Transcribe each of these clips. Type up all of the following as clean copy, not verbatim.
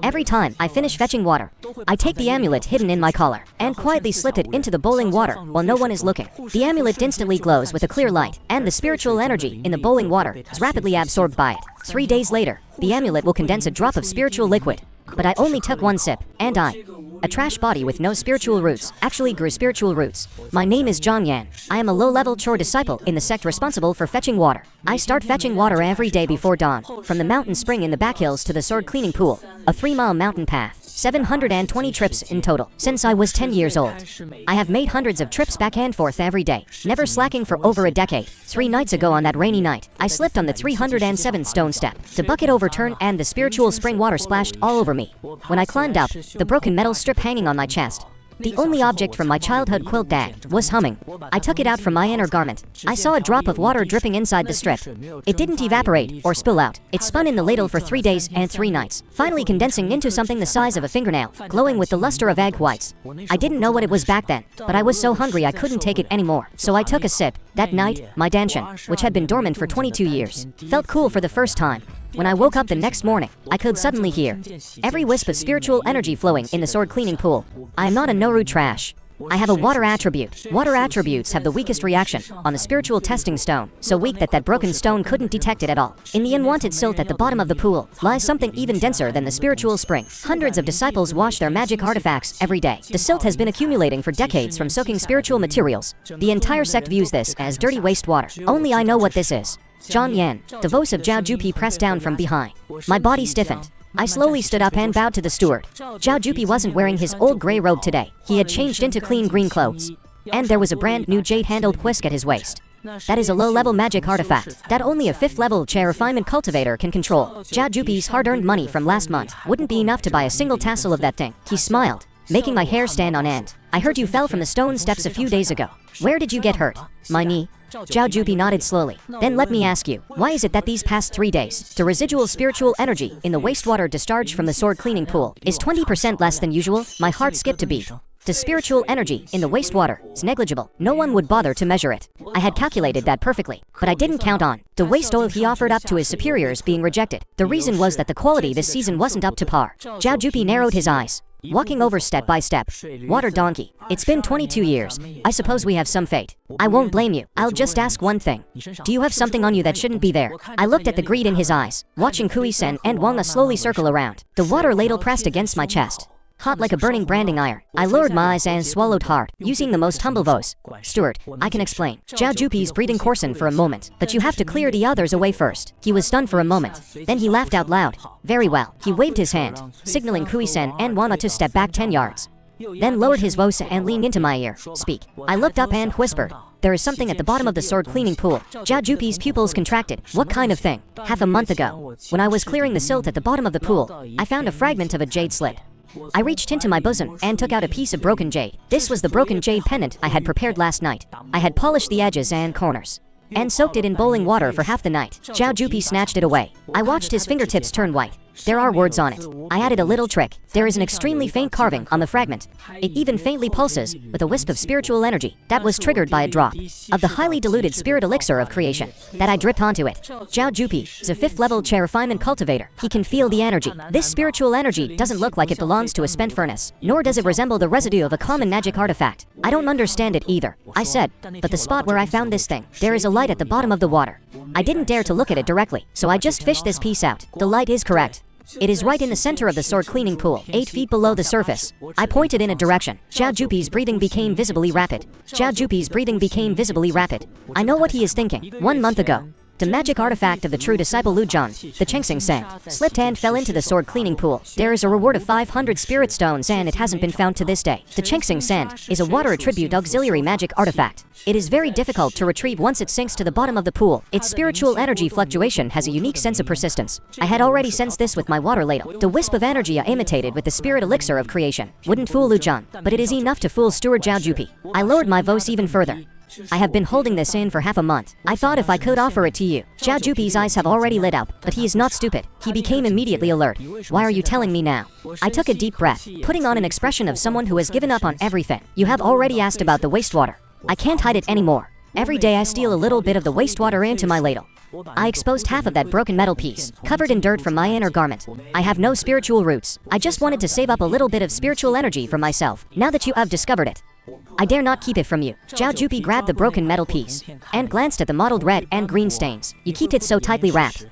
Every time I finish fetching water, I take the amulet hidden in my collar and quietly slip it into the boiling water while no one is looking. The amulet instantly glows with a clear light, and the spiritual energy in the boiling water is rapidly absorbed by it. 3 days later, the amulet will condense a drop of spiritual liquid. But I only took one sip, and a trash body with no spiritual roots, actually grew spiritual roots. My name is Jiang Yan. I am a low-level chore disciple in the sect responsible for fetching water. I start fetching water every day before dawn, from the mountain spring in the back hills to the sword cleaning pool, a 3-mile mountain path. 720 trips in total since I was 10 years old. I have made hundreds of trips back and forth every day, never slacking for over a decade. 3 nights ago on that rainy night, I slipped on the 307 stone step. The bucket overturned and the spiritual spring water splashed all over me. When I climbed up, the broken metal strip hanging on my chest, the only object from my childhood quilt bag, was humming. I took it out from my inner garment. I saw a drop of water dripping inside the strip. It didn't evaporate or spill out. It spun in the ladle for 3 days and 3 nights, finally condensing into something the size of a fingernail, glowing with the luster of egg whites. I didn't know what it was back then, but I was so hungry I couldn't take it anymore. So I took a sip. That night, my danshan, which had been dormant for 22 years, felt cool for the first time. When I woke up the next morning, I could suddenly hear every wisp of spiritual energy flowing in the sword cleaning pool. I am not a Noru trash. I have a water attribute. Water attributes have the weakest reaction on the spiritual testing stone, so weak that broken stone couldn't detect it at all. In the unwanted silt at the bottom of the pool lies something even denser than the spiritual spring. Hundreds of disciples wash their magic artifacts every day. The silt has been accumulating for decades from soaking spiritual materials. The entire sect views this as dirty wastewater. Only I know what this is. Jiang Yan, the voice of Zhao Jupi pressed down from behind. My body stiffened. I slowly stood up and bowed to the steward. Zhao Jupi wasn't wearing his old gray robe today. He had changed into clean green clothes. And there was a brand new jade-handled whisk at his waist. That is a low-level magic artifact that only a 5th-level chair refinement cultivator can control. Zhao Jupi's hard-earned money from last month wouldn't be enough to buy a single tassel of that thing. He smiled, making my hair stand on end. I heard you fell from the stone steps a few days ago. Where did you get hurt? My knee. Zhao Jupi nodded slowly. Then let me ask you, why is it that these past 3 days, the residual spiritual energy in the wastewater discharged from the sword cleaning pool is 20% less than usual? My heart skipped a beat. The spiritual energy in the wastewater is negligible. No one would bother to measure it. I had calculated that perfectly, but I didn't count on the waste oil he offered up to his superiors being rejected. The reason was that the quality this season wasn't up to par. Zhao Jupi narrowed his eyes, walking over step by step. Water donkey. It's been 22 years. I suppose we have some fate. I won't blame you. I'll just ask one thing. Do you have something on you that shouldn't be there? I looked at the greed in his eyes, watching Kui-sen and Wanga slowly circle around. The water ladle pressed against my chest, hot like a burning branding iron. I lowered my eyes and swallowed hard, using the most humble voice. Steward, I can explain. Zhao Jupi's breathing coarsened for a moment, but you have to clear the others away first. He was stunned for a moment. Then he laughed out loud. Very well. He waved his hand, signaling Kui-sen and Wana to step back 10 yards. Then lowered his voice and leaned into my ear. Speak. I looked up and whispered. There is something at the bottom of the sword cleaning pool. Zhao Jupi's pupils contracted. What kind of thing? Half a month ago, when I was clearing the silt at the bottom of the pool, I found a fragment of a jade slit. I reached into my bosom and took out a piece of broken jade. This was the broken jade pendant I had prepared last night. I had polished the edges and corners and soaked it in boiling water for half the night. Zhao Jupi snatched it away. I watched his fingertips turn white. There are words on it. I added a little trick. There is an extremely faint carving on the fragment. It even faintly pulses with a wisp of spiritual energy that was triggered by a drop of the highly diluted spirit elixir of creation that I dripped onto it. Zhao Jupi is a 5th-level chair refinement cultivator. He can feel the energy. This spiritual energy doesn't look like it belongs to a spent furnace, nor does it resemble the residue of a common magic artifact. I don't understand it either, I said, but the spot where I found this thing, there is a light at the bottom of the water. I didn't dare to look at it directly, so I just fished this piece out. The light is correct. It is right in the center of the sword cleaning pool, 8 feet below the surface. I pointed in a direction. Zhao Jupi's breathing became visibly rapid. Zhao Jupi's breathing became visibly rapid. I know what he is thinking. 1 month ago, the magic artifact of the true disciple Lu Zhan, the Xianxia Sect, slipped and fell into the sword cleaning pool. There is a reward of 500 spirit stones and it hasn't been found to this day. The Xianxia Sect is a water attribute auxiliary magic artifact. It is very difficult to retrieve once it sinks to the bottom of the pool. Its spiritual energy fluctuation has a unique sense of persistence. I had already sensed this with my water ladle. The wisp of energy I imitated with the spirit elixir of creation wouldn't fool Lu Zhan, but it is enough to fool Steward Zhao Jupi. I lowered my voice even further. I have been holding this in for half a month. I thought if I could offer it to you. Zhao Jupi's eyes have already lit up, but he is not stupid. He became immediately alert. Why are you telling me now? I took a deep breath, putting on an expression of someone who has given up on everything. You have already asked about the wastewater. I can't hide it anymore. Every day I steal a little bit of the wastewater into my ladle. I exposed half of that broken metal piece, covered in dirt from my inner garment. I have no spiritual roots. I just wanted to save up a little bit of spiritual energy for myself, now that you have discovered it. I dare not keep it from you. Zhao Jupi grabbed the broken metal piece and glanced at the mottled red and green stains. You keep it so tightly wrapped.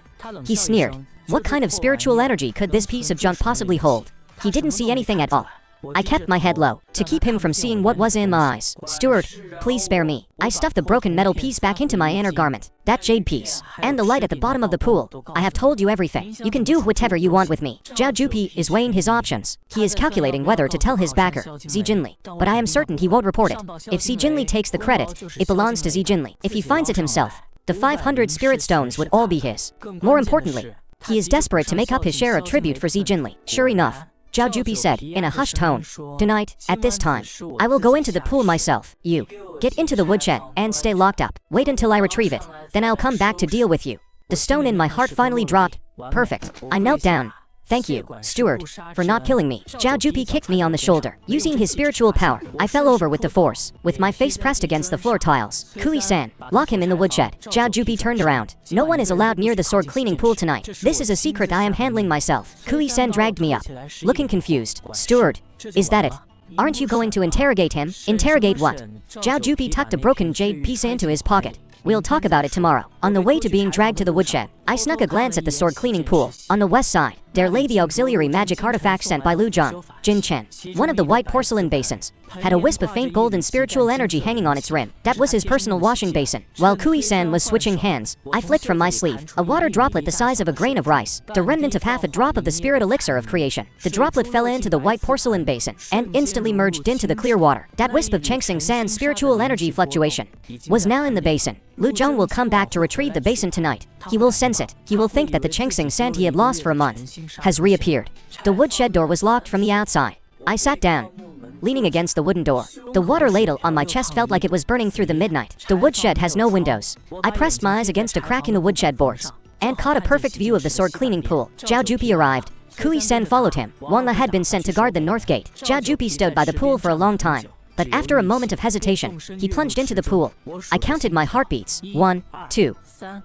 He sneered. What kind of spiritual energy could this piece of junk possibly hold? He didn't see anything at all. I kept my head low, to keep him from seeing what was in my eyes. Steward, please spare me. I stuffed the broken metal piece back into my inner garment. That jade piece. And the light at the bottom of the pool. I have told you everything. You can do whatever you want with me. Zhao Jupi is weighing his options. He is calculating whether to tell his backer, Xi Jinlei. But I am certain he won't report it. If Xi Jinlei takes the credit, it belongs to Xi Jinlei. If he finds it himself, the 500 spirit stones would all be his. More importantly, he is desperate to make up his share of tribute for Xi Jinlei. Sure enough, Zhao Jupi said, in a hushed tone, tonight, at this time, I will go into the pool myself. You get into the woodshed and stay locked up. Wait until I retrieve it. Then I'll come back to deal with you. The stone in my heart finally dropped. Perfect. I knelt down. Thank you, steward, for not killing me. Zhao Jupi kicked me on the shoulder. Using his spiritual power, I fell over with the force, with my face pressed against the floor tiles. Kui-san, lock him in the woodshed. Zhao Jupi turned around. No one is allowed near the sword cleaning pool tonight. This is a secret I am handling myself. Kui-san dragged me up, looking confused. Steward, is that it? Aren't you going to interrogate him? Interrogate what? Zhao Jupi tucked a broken jade piece into his pocket. We'll talk about it tomorrow. On the way to being dragged to the woodshed, I snuck a glance at the sword cleaning pool. On the west side, there lay the auxiliary magic artifact sent by Lu Zhang, Jin Chen. One of the white porcelain basins had a wisp of faint golden spiritual energy hanging on its rim. That was his personal washing basin. While Kui-san was switching hands, I flicked from my sleeve a water droplet the size of a grain of rice, the remnant of half a drop of the spirit elixir of creation. The droplet fell into the white porcelain basin and instantly merged into the clear water. That wisp of Xianxia San's spiritual energy fluctuation was now in the basin. Lu Zhang will come back to retrieve the basin tonight. He will sense it. He will think that the Xianxia San he had lost for a month has reappeared. The woodshed door was locked from the outside. I sat down, leaning against the wooden door. The water ladle on my chest felt like it was burning through the midnight. The woodshed has no windows. I pressed my eyes against a crack in the woodshed boards and caught a perfect view of the sword cleaning pool. Zhao Jupi arrived. Kui-sen followed him. Manhwa had been sent to guard the north gate. Zhao Jupi stood by the pool for a long time. But after a moment of hesitation, he plunged into the pool. I counted my heartbeats. 1, 2,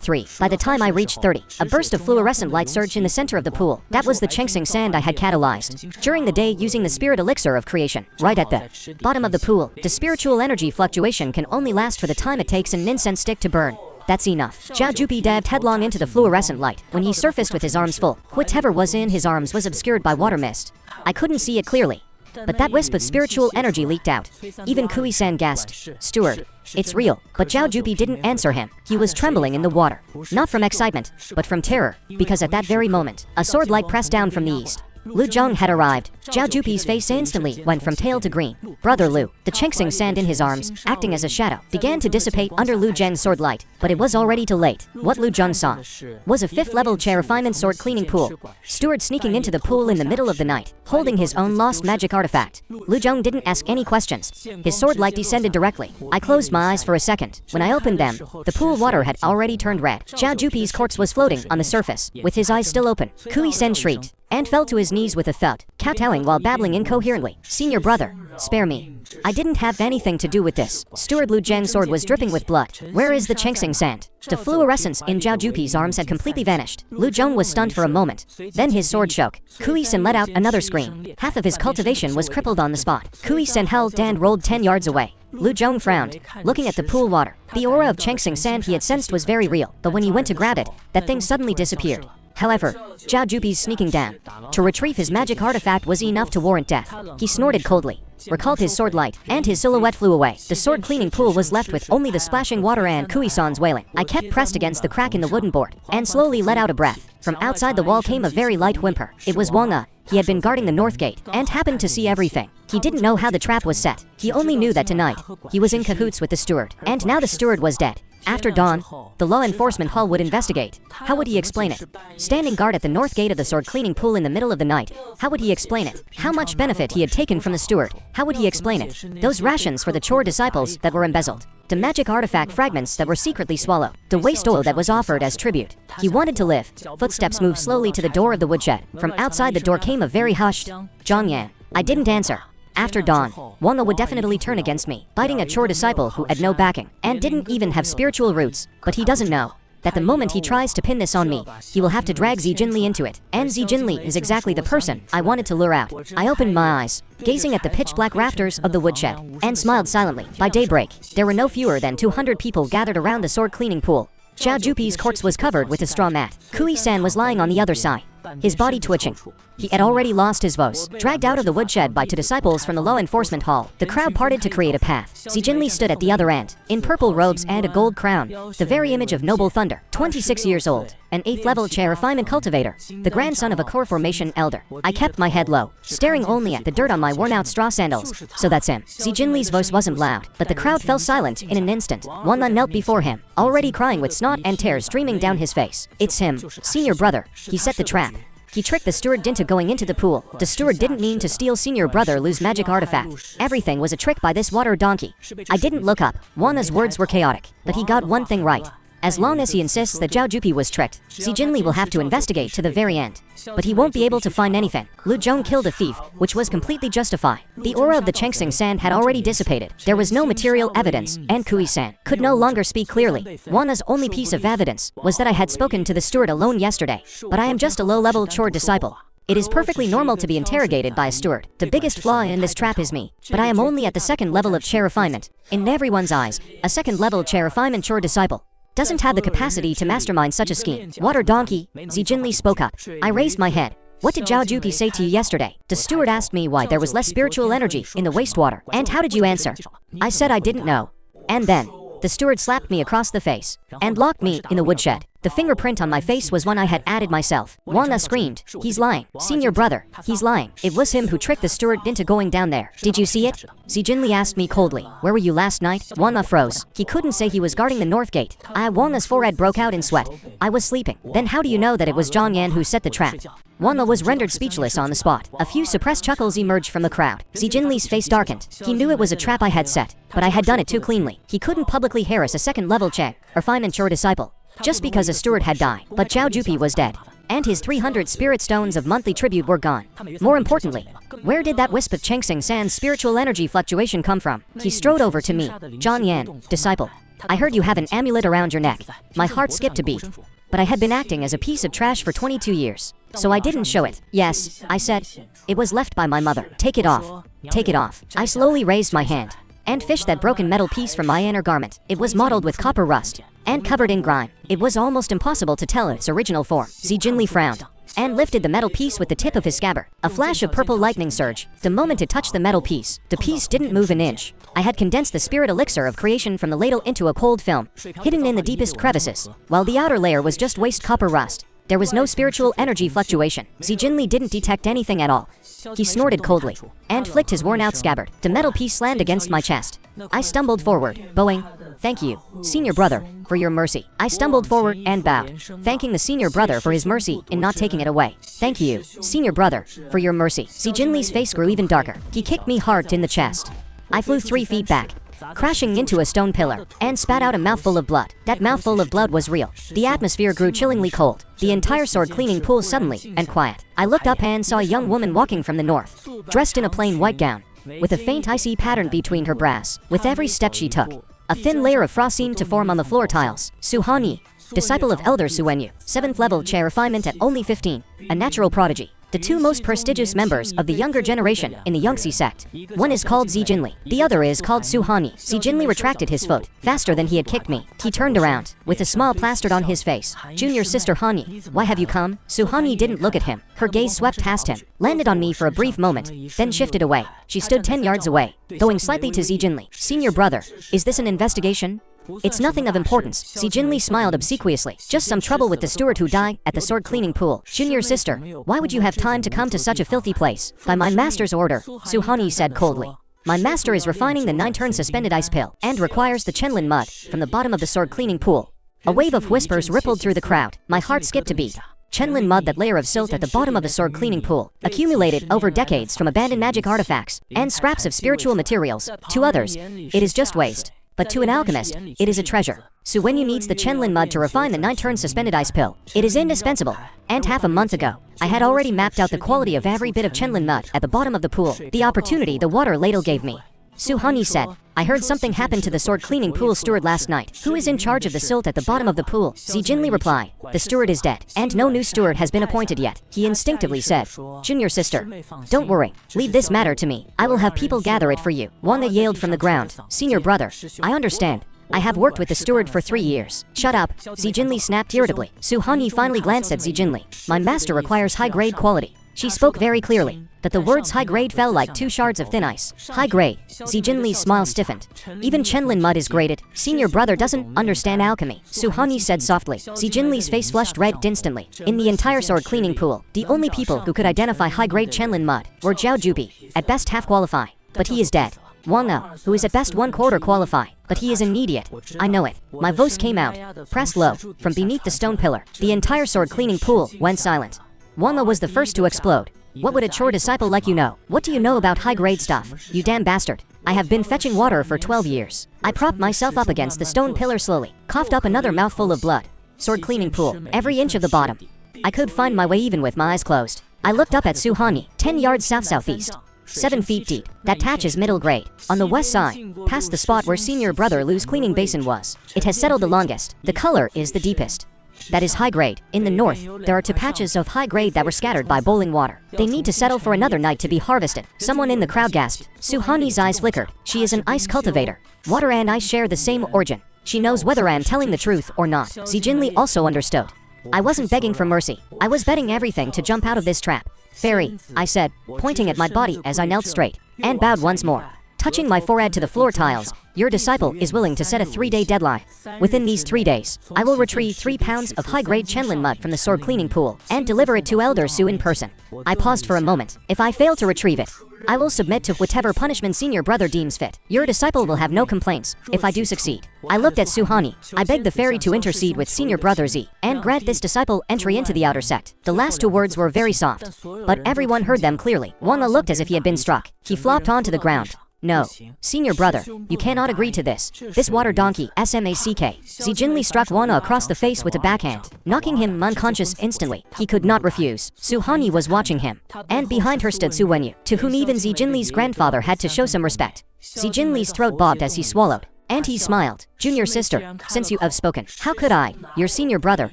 3. By the time I reached 30, a burst of fluorescent light surged in the center of the pool. That was the Xianxia sand I had catalyzed during the day using the spirit elixir of creation. Right at the bottom of the pool, the spiritual energy fluctuation can only last for the time it takes an incense stick to burn. That's enough. Zhao Jupi dived headlong into the fluorescent light. When he surfaced with his arms full, whatever was in his arms was obscured by water mist. I couldn't see it clearly, but that wisp of spiritual energy leaked out. Even Kui-san gasped, "Steward, it's real." But Zhao Jupi didn't answer him. He was trembling in the water. Not from excitement, but from terror, because at that very moment, a sword light pressed down from the east. Lu Zhang had arrived. Zhao Jupi's face instantly went from pale to green. Brother Lu, the Xianxia sand in his arms, acting as a shadow, began to dissipate under Lu Zhang's sword light. But it was already too late. What Lu Zhang saw was a 5th-level chair refinement sword cleaning pool. Steward sneaking into the pool in the middle of the night, holding his own lost magic artifact. Lu Zhang didn't ask any questions. His sword light descended directly. I closed my eyes for a second. When I opened them, the pool water had already turned red. Zhao Jupi's corpse was floating on the surface, with his eyes still open. Kui-sen shrieked and fell to his knees with a thud, kowtowing while babbling incoherently. "Senior brother, spare me. I didn't have anything to do with this." Steward Lu Zhang's sword was dripping with blood. "Where is the Xianxia sand?" The fluorescence in Zhao Jupi's arms had completely vanished. Lu Zhang was stunned for a moment. Then his sword shook. Kui-sen let out another scream. Half of his cultivation was crippled on the spot. Kui-sen held and rolled 10 yards away. Lu Zhang frowned, looking at the pool water. The aura of Xianxia sand he had sensed was very real, but when he went to grab it, that thing suddenly disappeared. However, Zhao Jupi's sneaking down to retrieve his magic artifact was enough to warrant death. He snorted coldly, recalled his sword light, and his silhouette flew away. The sword cleaning pool was left with only the splashing water and Kui-san's wailing. I kept pressed against the crack in the wooden board, and slowly let out a breath. From outside the wall came a very light whimper. It was Wang. He had been guarding the north gate, and happened to see everything. He didn't know how the trap was set. He only knew that tonight, he was in cahoots with the steward, and now the steward was dead. After dawn, the law enforcement hall would investigate. How would he explain it? Standing guard at the north gate of the sword cleaning pool in the middle of the night. How would he explain it? How much benefit he had taken from the steward. How would he explain it? Those rations for the chore disciples that were embezzled. The magic artifact fragments that were secretly swallowed. The waste oil that was offered as tribute. He wanted to live. Footsteps moved slowly to the door of the woodshed. From outside the door came a very hushed Jiang Yan. I didn't answer. After dawn, Wang would definitely turn against me, biting a chore disciple who had no backing, and didn't even have spiritual roots. But he doesn't know. that the moment he tries to pin this on me, he will have to drag Zhi Jinli into it. And Zhi Jinli is exactly the person I wanted to lure out. I opened my eyes, gazing at the pitch-black rafters of the woodshed, and smiled silently. By daybreak, there were no fewer than 200 people gathered around the sword-cleaning pool. Zhao Jupi's corpse was covered with a straw mat. Kui-san was lying on the other side, his body twitching. He had already lost his voice. Dragged out of the woodshed by two disciples from the law enforcement hall, the crowd parted to create a path. Zhi Jinli stood at the other end, in purple robes and a gold crown, the very image of noble thunder. 26 years old, an 8th level chair refinement cultivator, the grandson of a core formation elder. I kept my head low, staring only at the dirt on my worn-out straw sandals. So that's him. Zhi Jinli's voice wasn't loud, but the crowd fell silent in an instant. Wanna knelt before him, already crying with snot and tears streaming down his face. It's him, senior brother. He set the trap. He tricked the steward into going into the pool. The steward didn't mean to steal senior brother Lu's magic artifact. Everything was a trick by this water donkey. I didn't look up. Wana's words were chaotic, but he got one thing right. As long as he insists that Zhao Jupi was tricked, Zhi Jinli will have to investigate to the very end. But he won't be able to find anything. Lu Zhong killed a thief, which was completely justified. The aura of the Chengxing sand had already dissipated. There was no material evidence, and Kui-san could no longer speak clearly. Wana's only piece of evidence was that I had spoken to the steward alone yesterday. But I am just a low-level chore disciple. It is perfectly normal to be interrogated by a steward. The biggest flaw in this trap is me, but I am only at the second level of chair refinement. In everyone's eyes, a second-level chair refinement chore disciple doesn't have the capacity to mastermind such a scheme. Water donkey, Zhi Jinli spoke up. I raised my head. What did Zhao Jupi say to you yesterday? The steward asked me why there was less spiritual energy in the wastewater. And how did you answer? I said I didn't know. And then, the steward slapped me across the face and locked me in the woodshed. The fingerprint on my face was one I had added myself. Wana screamed, "He's lying. Senior brother, he's lying. It was him who tricked the steward into going down there. Did you see it?" Zhi Jinli asked me coldly. "Where were you last night?" Wana froze. He couldn't say he was guarding the north gate. Wana's forehead broke out in sweat. I was sleeping. Then how do you know that it was Jiang Yan who set the trap? Wana was rendered speechless on the spot. A few suppressed chuckles emerged from the crowd. Zhi Jinli's face darkened. He knew it was a trap I had set, but I had done it too cleanly. He couldn't publicly harass a second-level Cheng, or refinement chore disciple, just because a steward had died. But Zhao Jupi was dead, and his 300 spirit stones of monthly tribute were gone. More importantly, where did that wisp of Chengxing Sand's spiritual energy fluctuation come from? He strode over to me. Jiang Yan, disciple, I heard you have an amulet around your neck. My heart skipped a beat. But I had been acting as a piece of trash for 22 years, so I didn't show it. Yes, I said, it was left by my mother. Take it off. Take it off. I slowly raised my hand and fished that broken metal piece from my inner garment. It was mottled with copper rust and covered in grime. It was almost impossible to tell its original form. Zhi Jinli frowned and lifted the metal piece with the tip of his scabbard. A flash of purple lightning surged. The moment it touched the metal piece, the piece didn't move an inch. I had condensed the spirit elixir of creation from the ladle into a cold film, hidden in the deepest crevices, while the outer layer was just waste copper rust. There was no spiritual energy fluctuation. Zhi Jinli didn't detect anything at all. He snorted coldly and flicked his worn-out scabbard. The metal piece slammed against my chest. I stumbled forward, bowing. Thank you, senior brother, for your mercy. I stumbled forward and bowed, thanking the senior brother for his mercy in not taking it away. Thank you, senior brother, for your mercy. Zhi Jinli's face grew even darker. He kicked me hard in the chest. I flew 3 feet back, crashing into a stone pillar, and spat out a mouthful of blood. That mouthful of blood was real. The atmosphere grew chillingly cold. The entire sword-cleaning pool suddenly and quiet. I looked up and saw a young woman walking from the north, dressed in a plain white gown, with a faint icy pattern between her brows. With every step she took, a thin layer of frost seemed to form on the floor tiles. Su Hanyi, disciple of Elder Su Wenyu, 7th level chair refinement at only 15, a natural prodigy. The 2 most prestigious members of the younger generation in the Yunxi Sect. One is called Zhi Jinli, the other is called Su Hanyi. Zhi Jinli retracted his foot, faster than he had kicked me. He turned around, with a smile plastered on his face. Junior sister Hanyi, why have you come? Su Hanyi didn't look at him. Her gaze swept past him, landed on me for a brief moment, then shifted away. She stood 10 yards away, going slightly to Zhi Jinli. Senior brother, is this an investigation? It's nothing of importance. Zhi Jinli smiled obsequiously. Just some trouble with the steward who died at the sword-cleaning pool. Junior sister, why would you have time to come to such a filthy place? By my master's order, Su Hanyi said coldly. My master is refining the 9-turn suspended ice pill and requires the Chenlin mud from the bottom of the sword-cleaning pool. A wave of whispers rippled through the crowd. My heart skipped a beat. Chenlin mud, that layer of silt at the bottom of the sword-cleaning pool, accumulated over decades from abandoned magic artifacts and scraps of spiritual materials. To others, it is just waste. But to an alchemist, it is a treasure. Su Wenyu needs the Chenlin mud to refine the 9-turn suspended ice pill. It is indispensable. And half a month ago, I had already mapped out the quality of every bit of Chenlin mud at the bottom of the pool. The opportunity the water ladle gave me. Su Hanyi said, I heard something happened to the sword cleaning pool steward last night. Who is in charge of the silt at the bottom of the pool? Xiao Jinlei replied, the steward is dead, and no new steward has been appointed yet. He instinctively said, Junior sister, don't worry, leave this matter to me. I will have people gather it for you. Wanda yelled from the ground, senior brother, I understand. I have worked with the steward for 3 years. Shut up, Xiao Jinlei snapped irritably. Su Hanyi finally glanced at Xiao Jinlei. My master requires high-grade quality. She spoke very clearly, but the words high-grade fell like 2 shards of thin ice. High-grade. Xiao Jinlei's smile stiffened. Even Chenlin mud is graded. Senior brother doesn't understand alchemy, Su Hanyi said softly. Xiao Jinlei's face flushed red instantly. In the entire sword cleaning pool, the only people who could identify high-grade Chenlin mud were Zhao Jupi, at best half qualify, but he is dead. Wang Na, who is at best 1/4 qualify, but he is an idiot. I know it. My voice came out, pressed low, from beneath the stone pillar. The entire sword cleaning pool went silent. Wang Na was the first to explode. What would a chore disciple like you know? What do you know about high-grade stuff? You damn bastard. I have been fetching water for 12 years. I propped myself up against the stone pillar slowly, coughed up another mouthful of blood. Sword cleaning pool, every inch of the bottom. I could find my way even with my eyes closed. I looked up at Su Hanyi, 10 yards south-southeast. 7 feet deep. That patch is middle grade. On the west side, past the spot where senior brother Lu's cleaning basin was. It has settled the longest. The color is the deepest. That is high grade. In the north, there are 2 patches of high grade that were scattered by boiling water. They need to settle for another night to be harvested. Someone in the crowd gasped. Su Hanyi's eyes flickered. She is an ice cultivator. Water and ice share the same origin. She knows whether I am telling the truth or not. Xiao Jinlei also understood. I wasn't begging for mercy. I was betting everything to jump out of this trap. Fairy, I said, pointing at my body as I knelt straight, and bowed once more. Touching my forehead to the floor tiles, your disciple is willing to set a 3-day deadline. Within these 3 days, I will retrieve 3 pounds of high-grade Chenlin mud from the sword cleaning pool, and deliver it to Elder Su in person. I paused for a moment. If I fail to retrieve it, I will submit to whatever punishment senior brother deems fit. Your disciple will have no complaints, if I do succeed. I looked at Su Hanyi. I begged the fairy to intercede with senior brother Z, and grant this disciple entry into the outer sect. The last 2 words were very soft, but everyone heard them clearly. Wang Na looked as if he had been struck. He flopped onto the ground. No, senior brother, you cannot agree to this. This water donkey, SMACK. Xiao Jinlei struck Wang Na across the face with a backhand, knocking him unconscious instantly. He could not refuse. Su Hanyi was watching him, and behind her stood Su Wenyu, to whom even Xiao Jinlei's grandfather had to show some respect. Xiao Jinlei's throat bobbed as he swallowed, and he smiled. Junior sister, since you have spoken, how could I, your senior brother,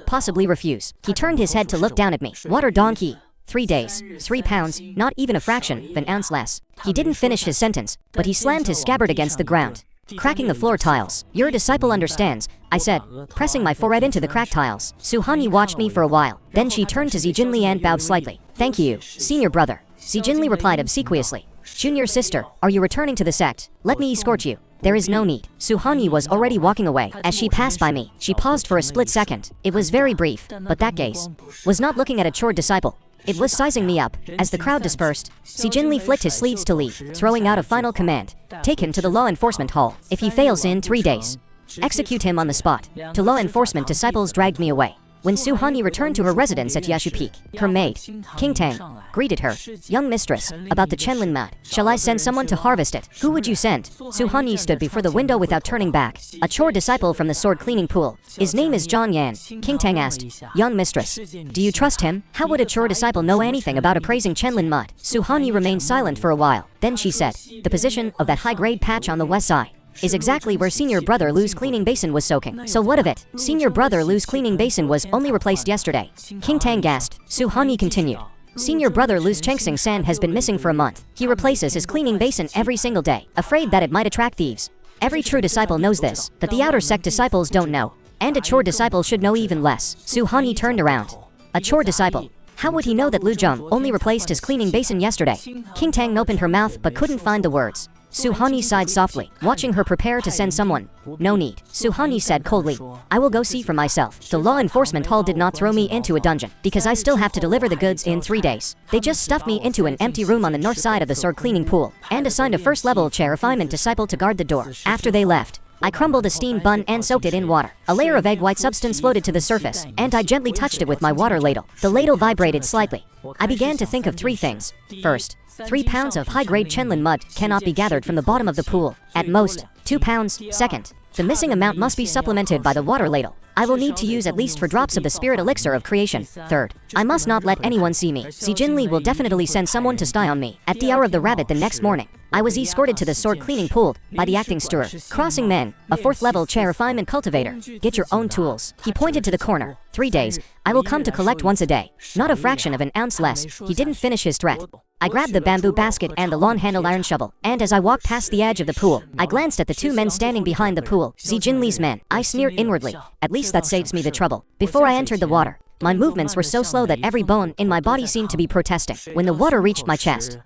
possibly refuse? He turned his head to look down at me. Water donkey. 3 days, 3 pounds, not even a fraction of an ounce less. He didn't finish his sentence, but he slammed his scabbard against the ground, cracking the floor tiles. Your disciple understands, I said, pressing my forehead into the cracked tiles. Su Hanyi watched me for a while, then she turned to Xiao Jinlei and bowed slightly. Thank you, senior brother. Xiao Jinlei replied obsequiously. Junior sister, are you returning to the sect? Let me escort you. There is no need. Su Hanyi was already walking away. As she passed by me, she paused for a split second. It was very brief, but that gaze was not looking at a chore disciple. It was sizing me up. As the crowd dispersed, Xiao Jinlei flicked his sleeves to leave, throwing out a final command. Take him to the law enforcement hall. If he fails in 3 days, execute him on the spot. To law enforcement disciples dragged me away. When Su Hanyi returned to her residence at Yashu Peak, her maid, King Tang, greeted her. Young mistress, about the Chenlin mud. Shall I send someone to harvest it? Who would you send? Su Hanyi stood before the window without turning back. A chore disciple from the sword cleaning pool. His name is Jiang Yan. King Tang asked, young mistress, do you trust him? How would a chore disciple know anything about appraising Chenlin mud? Su Hanyi remained silent for a while. Then she said, the position of that high-grade patch on the west side is exactly where senior brother Lu's cleaning basin was soaking. So what of it? Senior brother Lu's cleaning basin was only replaced yesterday. King Tang gasped. Su Hanyi continued. Senior brother Lu's Chengsing sand has been missing for a month. He replaces his cleaning basin every single day, afraid that it might attract thieves. Every true disciple knows this, but the outer sect disciples don't know. And a chore disciple should know even less. Su Hanyi turned around. A chore disciple. How would he know that Lu Zheng only replaced his cleaning basin yesterday? King Tang opened her mouth but couldn't find the words. Su Hanyi sighed softly, watching her prepare to send someone. No need. Su Hanyi said coldly, I will go see for myself. The law enforcement hall did not throw me into a dungeon, because I still have to deliver the goods in 3 days. They just stuffed me into an empty room on the north side of the sword cleaning pool, and assigned a first-level chair refinement disciple to guard the door. After they left, I crumbled a steamed bun and soaked it in water. A layer of egg-white substance floated to the surface, and I gently touched it with my water ladle. The ladle vibrated slightly. I began to think of 3 things. First, 3 pounds of high-grade Chenlin mud cannot be gathered from the bottom of the pool. At most, 2 pounds. Second, the missing amount must be supplemented by the water ladle. I will need to use at least 4 drops of the spirit elixir of creation. Third, I must not let anyone see me. Xiao Jinlei will definitely send someone to spy on me at the hour of the rabbit the next morning. I was escorted to the sword cleaning pool by the acting steward. Crossing men, a 4th level chair refinement cultivator. Get your own tools. He pointed to the corner. 3 days, I will come to collect once a day. Not a fraction of an ounce less. He didn't finish his threat. I grabbed the bamboo basket and the long-handled iron shovel, and as I walked past the edge of the pool, I glanced at the 2 men standing behind the pool. Xiao Jinlei's men. I sneered inwardly. At least that saves me the trouble. Before I entered the water, my movements were so slow that every bone in my body seemed to be protesting. When the water reached my chest,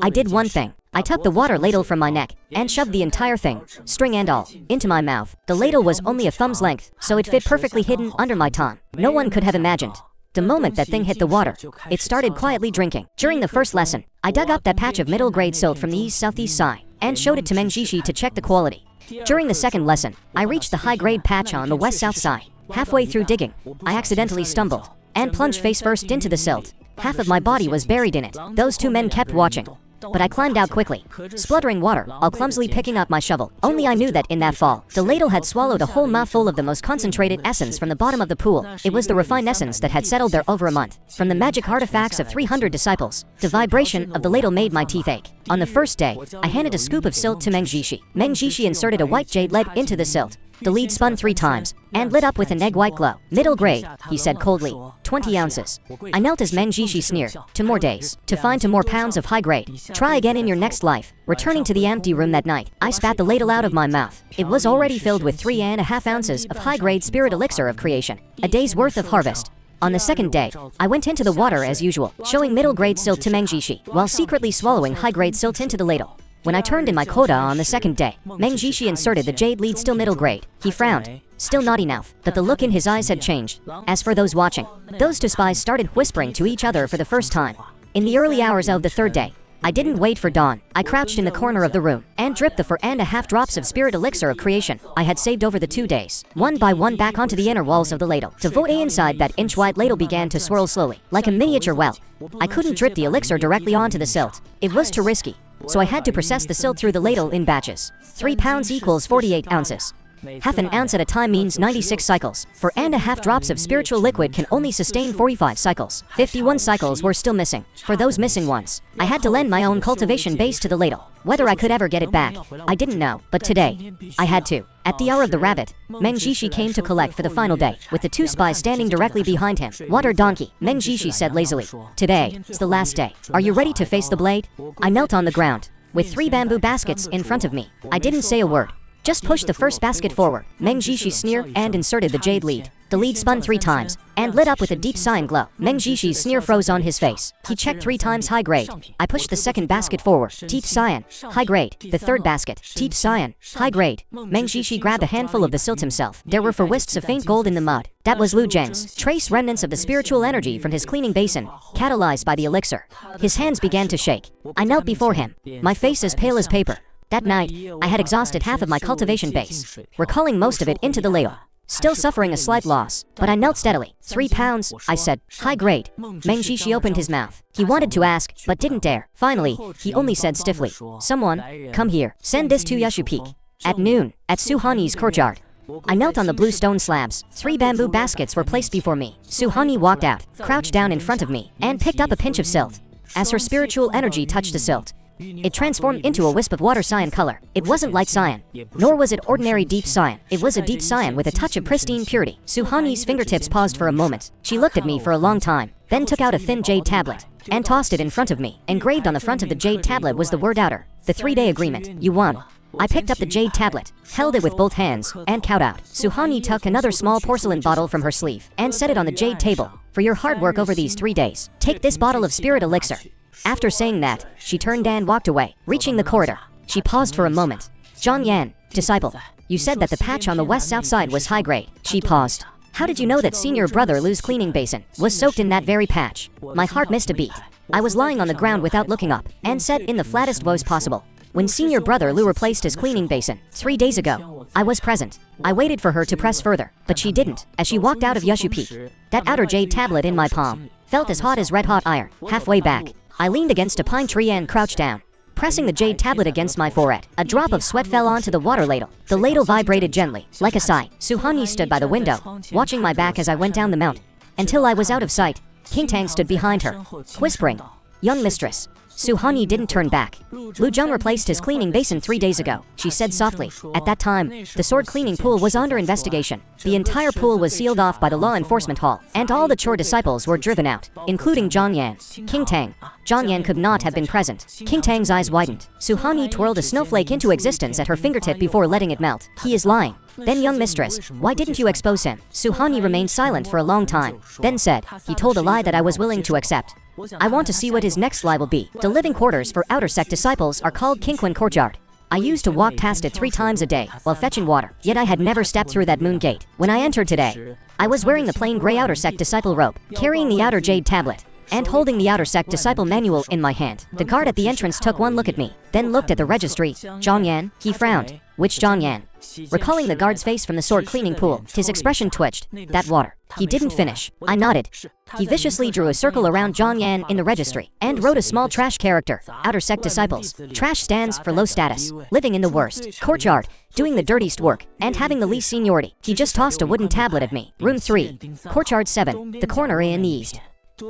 I did one thing. I took the water ladle from my neck and shoved the entire thing, string and all, into my mouth. The ladle was only a thumb's length, so it fit perfectly hidden under my tongue. No one could have imagined. The moment that thing hit the water, it started quietly drinking. During the first lesson, I dug up that patch of middle-grade silt from the east-southeast side and showed it to Mengxishi to check the quality. During the second lesson, I reached the high-grade patch on the west-south side. Halfway through digging, I accidentally stumbled and plunged face-first into the silt. Half of my body was buried in it. Those 2 men kept watching, but I climbed out quickly, spluttering water, all clumsily picking up my shovel. Only I knew that in that fall, the ladle had swallowed a whole mouthful of the most concentrated essence from the bottom of the pool. It was the refined essence that had settled there over a month. From the magic artifacts of 300 disciples, the vibration of the ladle made my teeth ache. On the first day, I handed a scoop of silt to Mengxishi. Mengxishi inserted a white jade lead into the silt. The lead spun 3 times and lit up with an egg-white glow. Middle grade, he said coldly. 20 ounces. I knelt as Mengxishi sneered. 2 more days. To find 2 more pounds of high grade. Try again in your next life. Returning to the empty room that night, I spat the ladle out of my mouth. It was already filled with 3.5 ounces of high-grade spirit elixir of creation. A day's worth of harvest. On the second day, I went into the water as usual, showing middle-grade silt to Mengxishi, while secretly swallowing high-grade silt into the ladle. When I turned in my quota on the second day, Mengxishi inserted the jade lead still middle grade. He frowned. Still not enough, but the look in his eyes had changed. As for those watching, those 2 spies started whispering to each other for the first time. In the early hours of the third day, I didn't wait for dawn. I crouched in the corner of the room and dripped the 4.5 drops of spirit elixir of creation I had saved over the 2 days, one by one back onto the inner walls of the ladle. The vote inside that inch-wide ladle began to swirl slowly, like a miniature well. I couldn't drip the elixir directly onto the silt. It was too risky, so I had to process the silt through the ladle in batches. 3 pounds equals 48 ounces. Half an ounce at a time means 96 cycles. 4.5 drops of spiritual liquid can only sustain 45 cycles. 51 cycles were still missing. For those missing ones, I had to lend my own cultivation base to the ladle. Whether I could ever get it back, I didn't know, but today, I had to. At the hour of the rabbit, Mengxishi came to collect for the final day, with the 2 spies standing directly behind him. Water donkey, Mengxishi said lazily. Today is the last day. Are you ready to face the blade? I knelt on the ground, with 3 bamboo baskets in front of me. I didn't say a word. Just pushed the first basket forward. Mengxishi sneered and inserted the jade lead. The lead spun 3 times and lit up with a deep cyan glow. Mengxishi's sneer froze on his face. He checked 3 times high grade. I pushed the second basket forward. Deep cyan, high grade. The third basket, deep cyan, high grade. Mengxishi grabbed a handful of the silt himself. There were 4 wisps of faint gold in the mud. That was Lu Zheng's. Trace remnants of the spiritual energy from his cleaning basin, catalyzed by the elixir. His hands began to shake. I knelt before him, my face as pale as paper. That night, I had exhausted half of my cultivation base, recalling most of it into the ladle. Still suffering a slight loss, but I knelt steadily. 3 pounds, I said. High grade. Mengxishi opened his mouth. He wanted to ask, but didn't dare. Finally, he only said stiffly, "Someone, come here. Send this to Yushu Peak. At noon, at Suhani's courtyard." I knelt on the blue stone slabs. 3 bamboo baskets were placed before me. Suhani walked out, crouched down in front of me, and picked up a pinch of silt. As her spiritual energy touched the silt, it transformed into a wisp of water cyan color. It wasn't light cyan, nor was it ordinary deep cyan. It was a deep cyan with a touch of pristine purity. Suhani's fingertips paused for a moment. She looked at me for a long time, then took out a thin jade tablet and tossed it in front of me. Engraved on the front of the jade tablet was the word outer, the 3-day agreement. You won. I picked up the jade tablet, held it with both hands, and cowed out. Suhani took another small porcelain bottle from her sleeve and set it on the jade table. For your hard work over these 3 days, take this bottle of spirit elixir. After saying that, she turned and walked away. Reaching the corridor, she paused for a moment. Jiang Yan, disciple, you said that the patch on the west-south side was high grade. She paused. How did you know that senior brother Lu's cleaning basin was soaked in that very patch? My heart missed a beat. I was lying on the ground without looking up, and said in the flattest voice possible, when senior brother Lu replaced his cleaning basin 3 days ago, I was present. I waited for her to press further, but she didn't. As she walked out of Yushu Peak, that outer jade tablet in my palm felt as hot as red-hot iron. Halfway back, I leaned against a pine tree and crouched down, pressing the jade tablet against my forehead. A drop of sweat fell onto the water ladle. The ladle vibrated gently, like a sigh. Suhani stood by the window, watching my back as I went down the mount, until I was out of sight. King Tang stood behind her, whispering, "Young mistress, Su Hanyi didn't turn back. Lu Zheng replaced his cleaning basin 3 days ago, she said softly. At that time, the sword cleaning pool was under investigation. The entire pool was sealed off by the law enforcement hall, and all the chore disciples were driven out, including Jiang Yan. King Tang. Jiang Yan could not have been present. King Tang's eyes widened. Su Hanyi twirled a snowflake into existence at her fingertip before letting it melt. He is lying. Then, young mistress, why didn't you expose him? Su Hanyi remained silent for a long time, then said, he told a lie that I was willing to accept. I want to see what his next lie will be. The living quarters for outer sect disciples are called Qingquan Courtyard. I used to walk past it 3 times a day while fetching water, yet I had never stepped through that moon gate. When I entered today, I was wearing the plain gray outer sect disciple robe, carrying the outer jade tablet, and holding the outer sect disciple manual in my hand. The guard at the entrance took one look at me, then looked at the registry. Jiang Yan, he frowned. Which Jiang Yan? Recalling the guard's face from the sword cleaning pool, his expression twitched. That water. He didn't finish. I nodded. He viciously drew a circle around Jiang Yan in the registry, and wrote a small trash character. Outer sect disciples. Trash stands for low status, living in the worst. Courtyard, doing the dirtiest work, and having the least seniority. He just tossed a wooden tablet at me. Room 3. Courtyard 7, the corner in the east.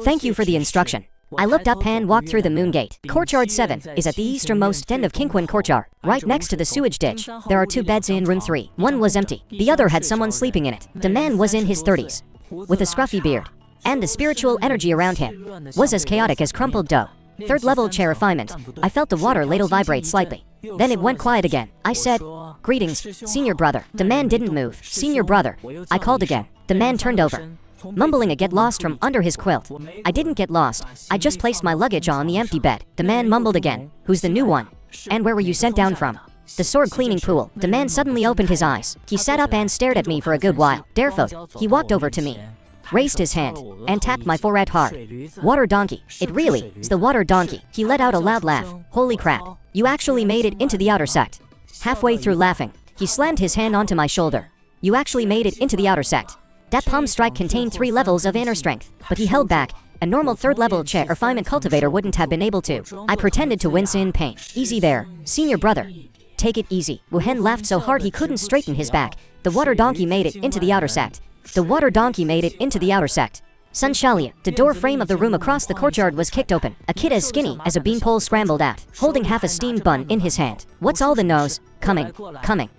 Thank you for the instruction. I looked up and walked through the moon gate. Courtyard 7 is at the easternmost end of Qingquan Courtyard, right next to the sewage ditch. There are 2 beds in room 3. One was empty. The other had someone sleeping in it. The man was in his 30s, with a scruffy beard, and the spiritual energy around him was as chaotic as crumpled dough. 3rd level chair refinement. I felt the water ladle vibrate slightly. Then it went quiet again. I said, greetings, senior brother. The man didn't move. Senior brother. I called again. The man turned over, mumbling a get lost from under his quilt. I didn't get lost. I just placed my luggage on the empty bed. The man mumbled again. Who's the new one? And where were you sent down from? The sword cleaning pool. The man suddenly opened his eyes. He sat up and stared at me for a good while. Barefoot. He walked over to me, raised his hand, and tapped my forehead hard. Water donkey. It really is the water donkey. He let out a loud laugh. Holy crap. You actually made it into the outer sect. Halfway through laughing, he slammed his hand onto my shoulder. You actually made it into the outer sect. That palm strike contained 3 levels of inner strength, but he held back. A normal 3rd level chair refinement cultivator wouldn't have been able to. I pretended to wince in pain. Easy there, senior brother. Take it easy. Wu Hen laughed so hard he couldn't straighten his back. The water donkey made it into the outer sect. The water donkey made it into the outer sect. Xianxia, the door frame of the room across the courtyard was kicked open. A kid as skinny as a beanpole scrambled out, holding half a steamed bun in his hand. What's all the nose? Coming.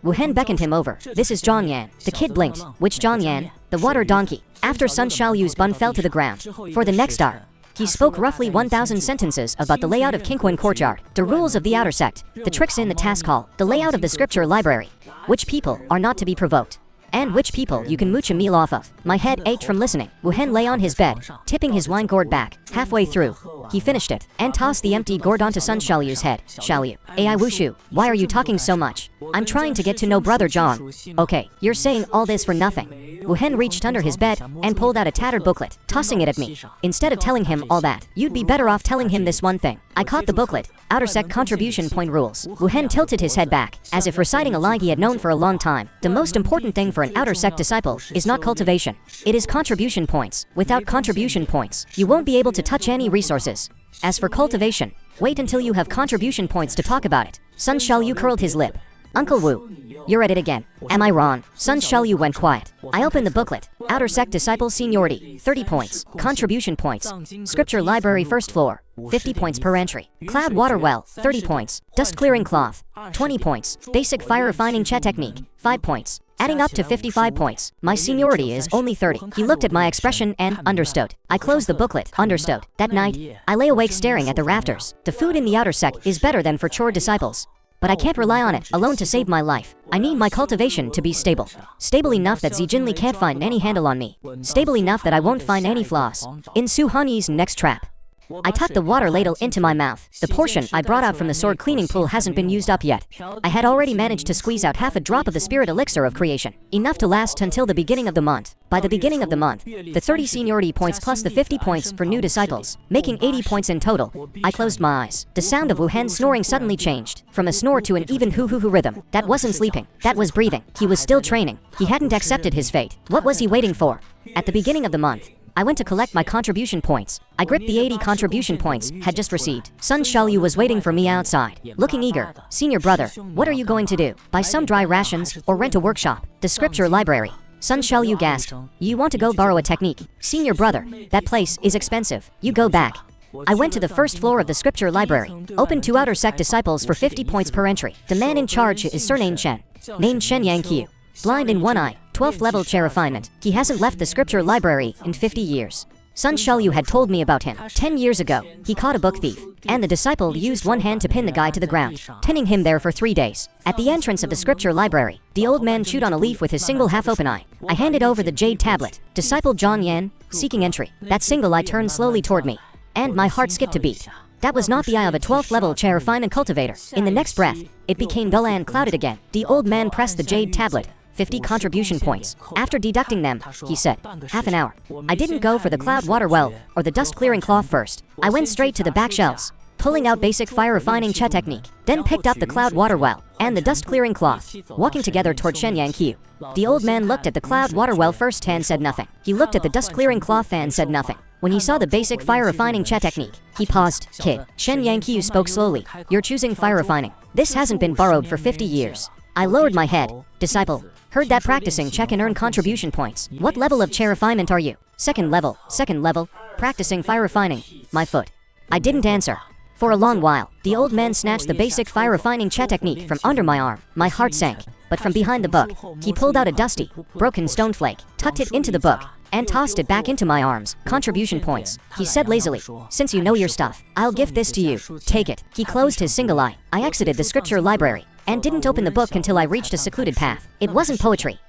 Wu Hen beckoned him over. This is Jiang Yan. The kid blinked. Which Jiang Yan? The water donkey. After Sun Xiaoyu's bun fell to the ground, for the next hour, he spoke roughly 1,000 sentences about the layout of Qingquan Courtyard, the rules of the outer sect, the tricks in the task hall, the layout of the scripture library, which people are not to be provoked, and which people you can mooch a meal off of. My head ached from listening. Wu Hen lay on his bed, tipping his wine gourd back. Halfway through, he finished it, and tossed the empty gourd onto Sun Xiaoyu's head. Xiaoyu, AI Wushu, why are you talking so much? I'm trying to get to know Brother John. Okay, you're saying all this for nothing. Wu Hen reached under his bed and pulled out a tattered booklet, tossing it at me. Instead of telling him all that, you'd be better off telling him this one thing. I caught the booklet, Outer Sect Contribution Point Rules. Wu Hen tilted his head back, as if reciting a lie he had known for a long time. The most important thing for an Outer Sect disciple is not cultivation. It is contribution points. Without contribution points, you won't be able to touch any resources. As for cultivation, wait until you have contribution points to talk about it. Sun Xiaoyu curled his lip. Uncle Wu, you're at it again. Am I wrong? Sun Xiaoyu went quiet. I opened the booklet. Outer Sect Disciple Seniority, 30 points. Contribution points. Scripture Library First Floor, 50 points per entry. Cloud Water Well, 30 points. Dust Clearing Cloth, 20 points. Basic Fire Refining Chet Technique, 5 points. Adding up to 55 points. My seniority is only 30. He looked at my expression and understood. I closed the booklet. Understood. That night, I lay awake staring at the rafters. The food in the Outer Sect is better than for chore disciples, but I can't rely on it alone to save my life. I need my cultivation to be stable. Stable enough that Zhi Jinlei can't find any handle on me. Stable enough that I won't find any flaws in Su Hanyi's next trap. I tucked the water ladle into my mouth. The portion I brought out from the sword cleaning pool hasn't been used up yet. I had already managed to squeeze out half a drop of the spirit elixir of creation, enough to last until the beginning of the month. By the beginning of the month, the 30 seniority points plus the 50 points for new disciples, making 80 points in total. I closed my eyes. The sound of Wu Hen's snoring suddenly changed, from a snore to an even hoo-hoo-hoo rhythm. That wasn't sleeping. That was breathing. He was still training. He hadn't accepted his fate. What was he waiting for? At the beginning of the month, I went to collect my contribution points. I gripped the 80 contribution points had just received. Sun Xiaoyu was waiting for me outside, looking eager. Senior brother, what are you going to do? Buy some dry rations or rent a workshop? The scripture library. Sun Xiaoyu gasped. You want to go borrow a technique? Senior brother, that place is expensive. You go back. I went to the first floor of the scripture library, opened to outer sect disciples for 50 points per entry. The man in charge is surnamed Shen, named Xianxia. Blind in one eye, 12th level chair refinement. He hasn't left the scripture library in 50 years. Sun Xiaoyu had told me about him. 10 years ago, he caught a book thief, and the disciple used one hand to pin the guy to the ground, pinning him there for 3 days. At the entrance of the scripture library, the old man chewed on a leaf with his single half-open eye. I handed over the jade tablet. Disciple Jiang Yan, seeking entry. That single eye turned slowly toward me, and my heart skipped a beat. That was not the eye of a 12th level chair refinement cultivator. In the next breath, it became dull and clouded again. The old man pressed the jade tablet. 50 contribution points. After deducting them, he said, half an hour. I didn't go for the cloud water well or the dust clearing cloth first. I went straight to the back shelves, pulling out basic fire refining Che technique, then picked up the cloud water well and the dust clearing cloth, walking together toward Xianxia. The old man looked at the cloud water well first and said nothing. He looked at the dust clearing cloth and said nothing. When he saw the basic fire refining Che technique, he paused. Kid, Xianxia spoke slowly. You're choosing fire refining. This hasn't been borrowed for 50 years. I lowered my head. Disciple, heard that practicing check and earn contribution points. What level of chair refinement are you? Second level, practicing fire refining. My foot. I didn't answer. For a long while, the old man snatched the basic fire refining Che technique from under my arm. My heart sank. But from behind the book, he pulled out a dusty, broken stone flake, tucked it into the book, and tossed it back into my arms. Contribution points. He said lazily, since you know your stuff, I'll gift this to you. Take it. He closed his single eye. I exited the scripture library and didn't open the book until I reached a secluded path. It wasn't poetry,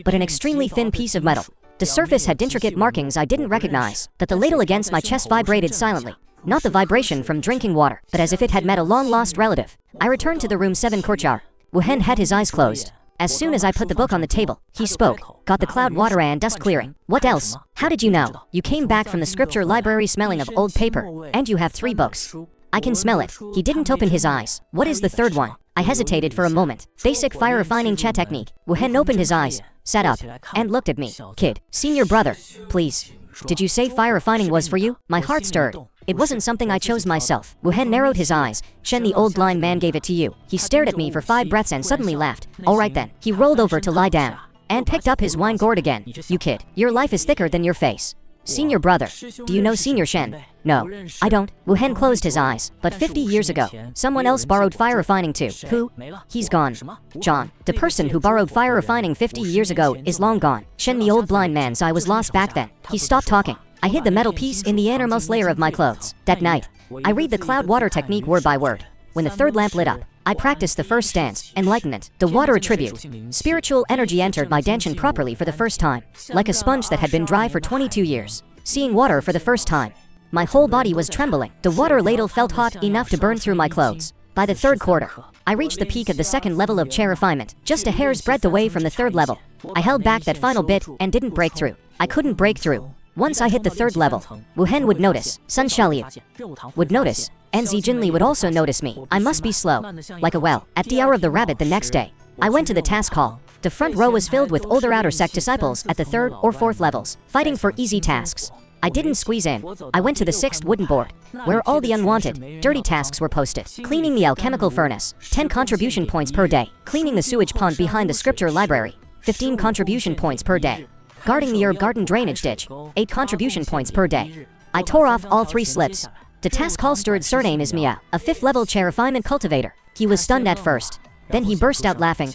but an extremely thin piece of metal. The surface had intricate markings I didn't recognize. That the ladle against my chest vibrated silently. Not the vibration from drinking water, but as if it had met a long-lost relative. I returned to the room 7 courtyard. Wuhen had his eyes closed. As soon as I put the book on the table, he spoke. Got the cloud water and dust clearing. What else? How did you know? You came back from the scripture library smelling of old paper, and you have 3 books. I can smell it. He didn't open his eyes. What is the third one? I hesitated for a moment. Basic fire refining Che technique. Wuhen opened his eyes, sat up, and looked at me. Kid, senior brother, please. Did you say fire refining was for you? My heart stirred. It wasn't something I chose myself. Wuhen narrowed his eyes. Shen, the old blind man, gave it to you. He stared at me for 5 breaths and suddenly laughed. All right then. He rolled over to lie down and picked up his wine gourd again. You kid, your life is thicker than your face. Senior brother, do you know Senior Shen? No, I don't. Wuhen closed his eyes. But 50 years ago, someone else borrowed fire refining too. Who? He's gone. John, the person who borrowed fire refining 50 years ago is long gone. Shen, the old blind man's eye was lost back then. He stopped talking. I hid the metal piece in the innermost layer of my clothes. That night, I read the cloud water technique word by word. When the third lamp lit up, I practiced the first stance, enlightenment, the water attribute. Spiritual energy entered my danshan properly for the first time, like a sponge that had been dry for 22 years. Seeing water for the first time, my whole body was trembling. The water ladle felt hot enough to burn through my clothes. By the third quarter, I reached the peak of the second level of chair refinement, just a hair's breadth away from the third level. I held back that final bit and didn't break through. I couldn't break through. Once I hit the third level, Wuhen would notice, Sun Xiaoliu would notice, and Xiao Jinlei would also notice me. I must be slow, like a well. At the hour of the rabbit the next day, I went to the task hall. The front row was filled with older outer sect disciples at the 3rd or 4th levels, fighting for easy tasks. I didn't squeeze in. I went to the 6th wooden board, where all the unwanted, dirty tasks were posted. Cleaning the alchemical furnace, 10 contribution points per day. Cleaning the sewage pond behind the scripture library, 15 contribution points per day. Guarding the herb garden drainage ditch, 8 contribution points per day. I tore off all 3 slips. The task hall steward's surname is Mia, a 5th level chair refinement cultivator. He was stunned at first. Then he burst out laughing.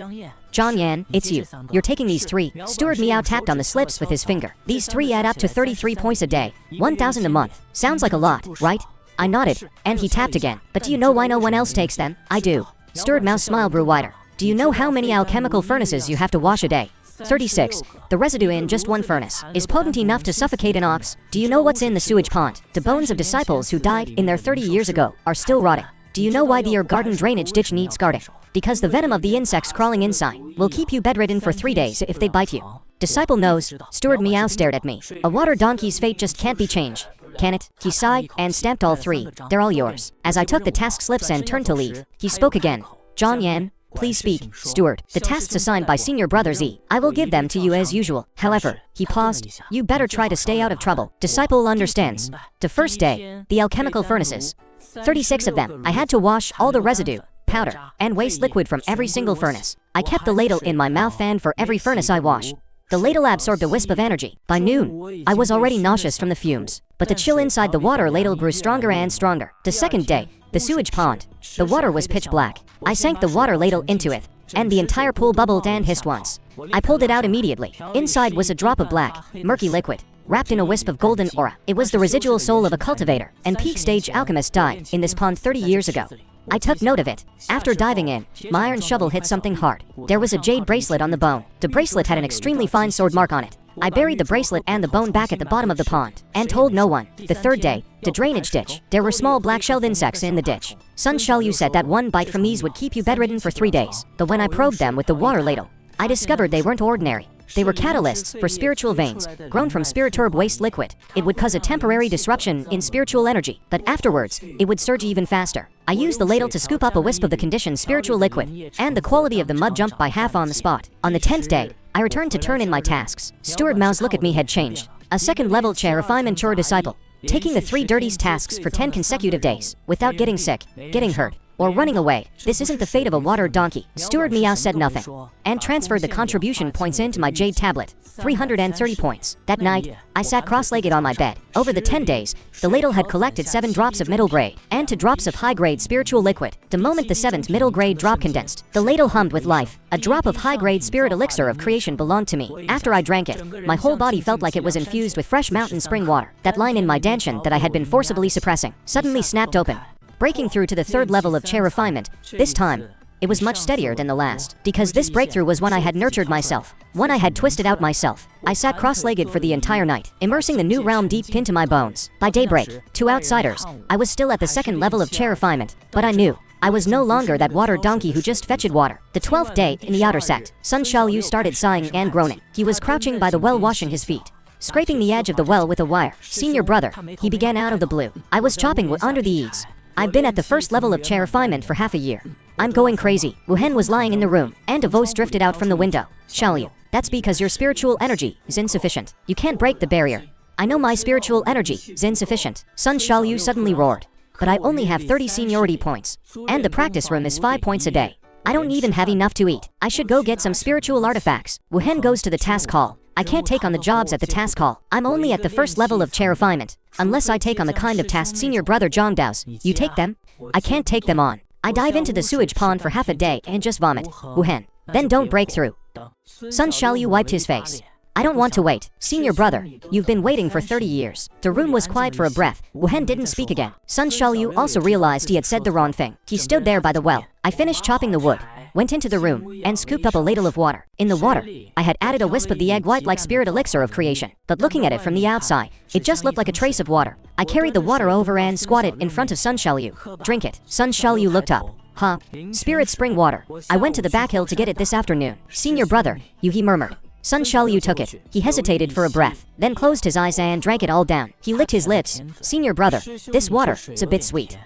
Jiang Yan, it's you. You're taking these 3. Steward Miao tapped on the slips with his finger. These 3 add up to 33 points a day, 1,000 a month. Sounds like a lot, right? I nodded, and he tapped again. But do you know why no one else takes them? I do. Steward Mao's smile grew wider. Do you know how many alchemical furnaces you have to wash a day? 36. The residue in just one furnace is potent enough to suffocate an ox. Do you know what's in the sewage pond? The bones of disciples who died in there 30 years ago are still rotting. Do you know why the herb garden drainage ditch needs guarding? Because the venom of the insects crawling inside will keep you bedridden for 3 days if they bite you. Disciple knows. Steward Meow stared at me. A water donkey's fate just can't be changed, can it? He sighed and stamped all 3. They're all yours. As I took the task slips and turned to leave, he spoke again. Jiang Yan, please speak, steward. The tasks assigned by senior brother Z, I will give them to you as usual. However, he paused. You better try to stay out of trouble. Disciple understands. The first day, the alchemical furnaces. 36 of them. I had to wash all the residue, powder, and waste liquid from every single furnace. I kept the ladle in my mouth and for every furnace I washed, The ladle absorbed a wisp of energy. By noon, I was already nauseous from the fumes. But the chill inside the water ladle grew stronger and stronger. The second day, the sewage pond. The water was pitch black. I sank the water ladle into it, and the entire pool bubbled and hissed once. I pulled it out immediately. Inside was a drop of black, murky liquid, wrapped in a wisp of golden aura. It was the residual soul of a cultivator, and peak stage alchemist died in this pond 30 years ago. I took note of it. After diving in, my iron shovel hit something hard. There was a jade bracelet on the bone. The bracelet had an extremely fine sword mark on it. I buried the bracelet and the bone back at the bottom of the pond, and told no one. The third day, the drainage ditch. There were small black-shelled insects in the ditch. Sun Xiaoyu said that one bite from these would keep you bedridden for 3 days. But when I probed them with the water ladle, I discovered they weren't ordinary. They were catalysts for spiritual veins, grown from spiriturb waste liquid. It would cause a temporary disruption in spiritual energy, but afterwards, it would surge even faster. I used the ladle to scoop up a wisp of the conditioned spiritual liquid, and the quality of the mud jumped by half on the spot. On the 10th day, I returned to turn in my tasks. Steward Mao's look at me had changed. A second-level chair if I'm mature disciple, taking the 3 dirties tasks for 10 consecutive days, without getting sick, getting hurt, or running away. This isn't the fate of a water donkey. Steward Miao said nothing, and transferred the contribution points into my jade tablet. 330 points. That night, I sat cross-legged on my bed. Over the 10 days, the ladle had collected 7 drops of middle grade, and 2 drops of high-grade spiritual liquid. The moment the 7th middle grade drop condensed, the ladle hummed with life. A drop of high-grade spirit elixir of creation belonged to me. After I drank it, my whole body felt like it was infused with fresh mountain spring water. That line in my dantian that I had been forcibly suppressing suddenly snapped open, breaking through to the 3rd level of chair refinement. This time, it was much steadier than the last, because this breakthrough was one I had nurtured myself, one I had twisted out myself. I sat cross-legged for the entire night, immersing the new realm deep into my bones. By daybreak, to outsiders, I was still at the 2nd level of chair refinement, but I knew I was no longer that water donkey who just fetched water. The 12th day, in the outer sect, Sun Xiaoyu started sighing and groaning. He was crouching by the well washing his feet, scraping the edge of the well with a wire. Senior brother, he began out of the blue. I was chopping wood under the eaves. I've been at the 1st level of chair refinement for half a year. I'm going crazy. Wu Hen was lying in the room, and a voice drifted out from the window. Xiaoyu, that's because your spiritual energy is insufficient. You can't break the barrier. I know my spiritual energy is insufficient. Sun Xiaoyu suddenly roared. But I only have 30 seniority points, and the practice room is 5 points a day. I don't even have enough to eat. I should go get some spiritual artifacts. Wu Hen goes to the task hall. I can't take on the jobs at the task hall. I'm only at the 1st level of chair refinement. Unless I take on the kind of tasks senior brother Zhang does. You take them? I can't take them on. I dive into the sewage pond for half a day and just vomit. Wu Hen, then don't break through. Sun Xiaoyu wiped his face. I don't want to wait. Senior brother, you've been waiting for 30 years. The room was quiet for a breath. Wu Hen didn't speak again. Sun Xiaoyu also realized he had said the wrong thing. He stood there by the well. I finished chopping the wood, went into the room, and scooped up a ladle of water. In the water, I had added a wisp of the egg white like spirit elixir of creation. But looking at it from the outside, it just looked like a trace of water. I carried the water over and squatted in front of Sun Xiaoyu. Drink it. Sun Xiaoyu looked up. Huh? Spirit spring water. I went to the back hill to get it this afternoon. Senior brother, he murmured. Sun Xiaoyu took it. He hesitated for a breath, then closed his eyes and drank it all down. He licked his lips. Senior brother, this water is a bit sweet.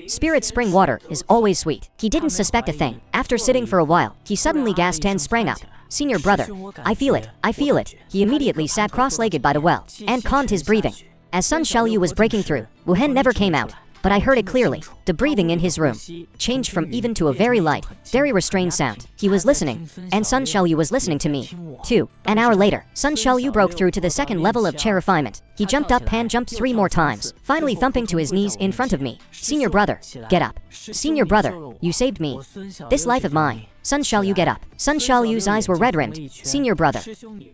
Spirit spring water is always sweet. He didn't suspect a thing. After sitting for a while, he suddenly gasped and sprang up. Senior brother, I feel it. I feel it. He immediately sat cross-legged by the well and calmed his breathing. As Sun Xiaoyu was breaking through, Wu Hen never came out, but I heard it clearly. The breathing in his room changed from even to a very light, very restrained sound. He was listening, and Sun Xiaoyu was listening to me, too. An hour later, Sun Xiaoyu broke through to the 2nd level of chair refinement. He jumped up and jumped 3 more times, finally thumping to his knees in front of me. Senior brother, get up. Senior brother, you saved me. This life of mine. Sun Xiaoyu, get up. Sun Xiaoyu's eyes were red-rimmed. Senior brother,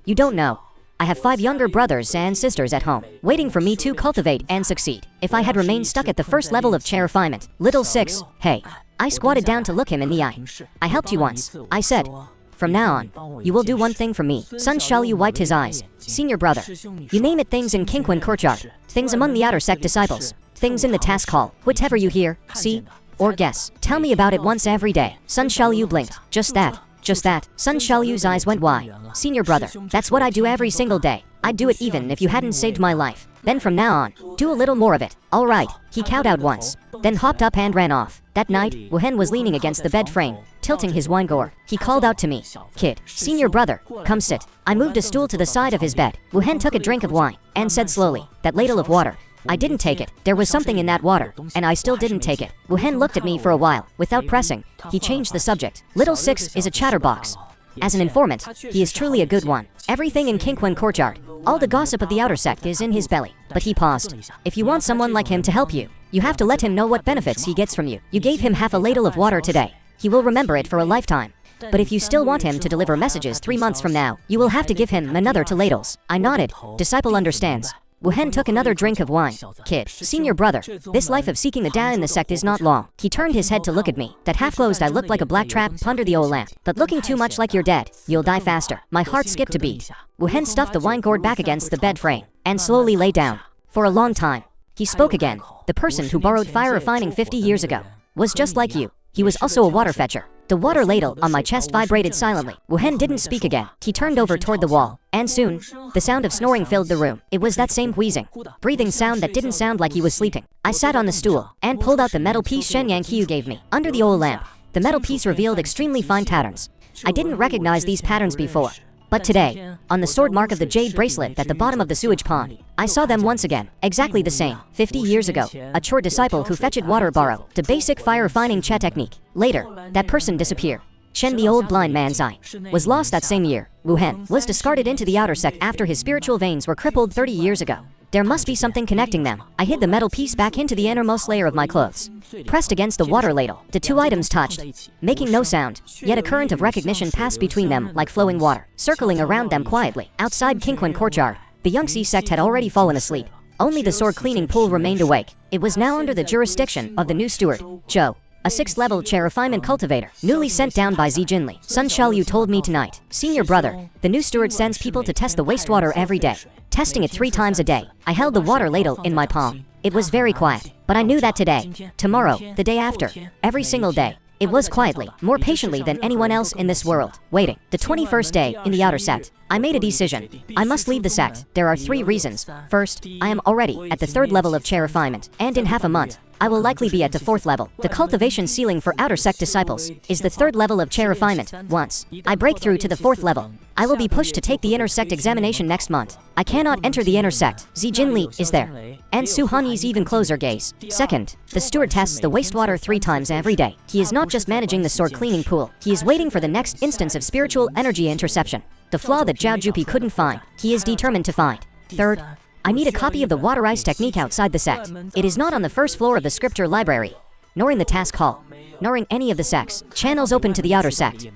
you don't know. I have 5 younger brothers and sisters at home, waiting for me to cultivate and succeed. If I had remained stuck at the 1st level of chair refinement, little 6, hey. I squatted down to look him in the eye. I helped you once. I said, from now on, you will do one thing for me. Sun Xiaoyu wiped his eyes. Senior brother, you name it things in Qingquan courtyard, things among the outer sect disciples, things in the task hall, whatever you hear, see, or guess. Tell me about it once every day. Sun Xiaoyu blinked. Just that. Just that. Sun Xiaoyu's eyes went wide. Senior brother, that's what I do every single day. I'd do it even if you hadn't saved my life. Then from now on, do a little more of it. All right. He kowtowed once, then hopped up and ran off. That night, Wu Hen was leaning against the bed frame, tilting his wine gourd. He called out to me, kid, senior brother, come sit. I moved a stool to the side of his bed. Wu Hen took a drink of wine and said slowly, that ladle of water. I didn't take it. There was something in that water, and I still didn't take it. Wu Hen looked at me for a while. Without pressing, he changed the subject. Little 6 is a chatterbox. As an informant, he is truly a good one. Everything in Qingquan courtyard, all the gossip of the outer sect is in his belly. But he paused. If you want someone like him to help you, you have to let him know what benefits he gets from you. You gave him half a ladle of water today. He will remember it for a lifetime. But if you still want him to deliver messages 3 months from now, you will have to give him another 2 ladles. I nodded. Disciple understands. Wu Hen took another drink of wine. Kid, senior brother, this life of seeking the Da in the sect is not long. He turned his head to look at me. That half-closed eye looked like a black trap under the old lamp. But looking too much like you're dead, you'll die faster. My heart skipped a beat. Wu Hen stuffed the wine gourd back against the bed frame and slowly lay down. For a long time, he spoke again. The person who borrowed fire refining 50 years ago was just like you. He was also a water fetcher. The water ladle on my chest vibrated silently. Wu Hen didn't speak again. He turned over toward the wall, and soon, the sound of snoring filled the room. It was that same wheezing, breathing sound that didn't sound like he was sleeping. I sat on the stool, and pulled out the metal piece Shen Yang gave me. Under the old lamp, the metal piece revealed extremely fine patterns. I didn't recognize these patterns before. But today, on the sword mark of the jade bracelet at the bottom of the sewage pond, I saw them once again, exactly the same. 50 years ago, a chore disciple who fetched water borrowed the basic fire refining Che technique. Later, that person disappeared. Shen, the old blind man's eye, was lost that same year. Wu Hen was discarded into the outer sect after his spiritual veins were crippled 30 years ago. There must be something connecting them. I hid the metal piece back into the innermost layer of my clothes. Pressed against the water ladle, the 2 items touched, making no sound, yet a current of recognition passed between them like flowing water, circling around them quietly. Outside Qingquan courtyard, the Yunxi Sect had already fallen asleep. Only the sword cleaning pool remained awake. It was now under the jurisdiction of the new steward, Zhou, a 6th-level chair refinement cultivator, newly sent down by Xiao Jinlei. Sun Xiaoyu told me tonight. Senior brother, the new steward sends people to test the wastewater every day, testing it 3 times a day. I held the water ladle in my palm. It was very quiet, but I knew that today, tomorrow, the day after, every single day, it was quietly, more patiently than anyone else in this world, waiting. The 21st day in the outer sect, I made a decision. I must leave the sect. There are 3 reasons. First, I am already at the 3rd level of chair refinement, and in half a month, I will likely be at the 4th level. The cultivation ceiling for outer sect disciples is the 3rd level of chair refinement. Once I break through to the 4th level, I will be pushed to take the inner sect examination next month. I cannot enter the inner sect. Xiao Jinlei is there, and Su Hanyi's even closer gaze. Second, the steward tests the wastewater 3 times every day. He is not just managing the sword cleaning pool, he is waiting for the next instance of spiritual energy interception. The flaw that Zhao Jupi couldn't find, he is determined to find. Third, I need a copy of the water ice technique outside the sect. It is not on the 1st floor of the scripture library, nor in the task hall, nor in any of the sects. Channels open to the outer sect.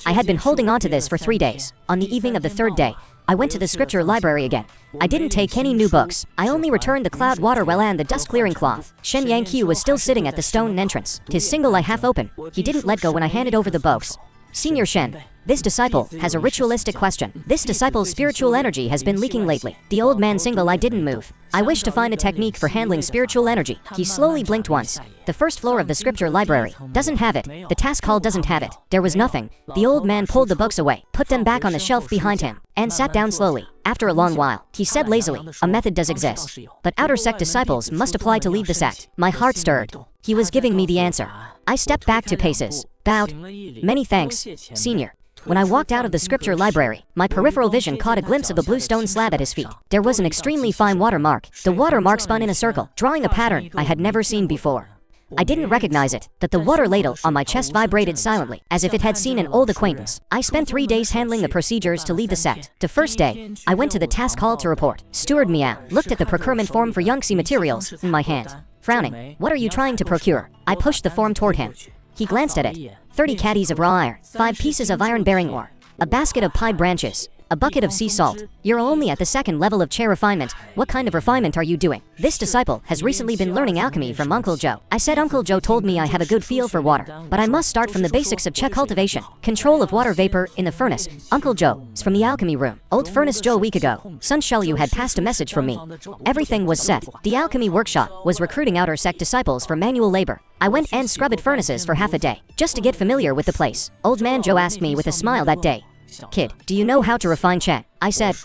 I had been holding on to this for 3 days. On the evening of the 3rd day, I went to the scripture library again. I didn't take any new books. I only returned the cloud water well and the dust clearing cloth. Shen Yang was still sitting at the stone entrance, his single eye half open. He didn't let go when I handed over the books. Senior Shen, this disciple has a ritualistic question. This disciple's spiritual energy has been leaking lately. The old man's single eye didn't move. I wish to find a technique for handling spiritual energy. He slowly blinked once. The 1st floor of the scripture library doesn't have it. The task hall doesn't have it. There was nothing. The old man pulled the books away, put them back on the shelf behind him, and sat down slowly. After a long while, he said lazily, a method does exist, but outer sect disciples must apply to leave the sect. My heart stirred. He was giving me the answer. I stepped back 2 paces, bowed. Many thanks, senior. When I walked out of the scripture library, my peripheral vision caught a glimpse of a blue stone slab at his feet. There was an extremely fine watermark. The watermark spun in a circle, drawing a pattern I had never seen before. I didn't recognize it, that the water ladle on my chest vibrated silently, as if it had seen an old acquaintance. I spent 3 days handling the procedures to lead the sect. The 1st day, I went to the task hall to report. Steward Miao looked at the procurement form for Yunxi materials in my hand. Frowning, what are you trying to procure? I pushed the form toward him. He glanced at it. 30 caddies of raw iron, 5 pieces of iron-bearing ore, a basket of pine branches, a bucket of sea salt. You're only at the 2nd level of chair refinement. What kind of refinement are you doing? This disciple has recently been learning alchemy from Uncle Zhou. I said Uncle Zhou told me I have a good feel for water, but I must start from the basics of Che cultivation. Control of water vapor in the furnace. Uncle Zhou is from the alchemy room. Old furnace Zhou a week ago. Sun Xiaoyu had passed a message from me. Everything was set. The alchemy workshop was recruiting outer sect disciples for manual labor. I went and scrubbed furnaces for half a day, just to get familiar with the place. Old man Zhou asked me with a smile that day, "Kid, do you know how to refine Che?" I said,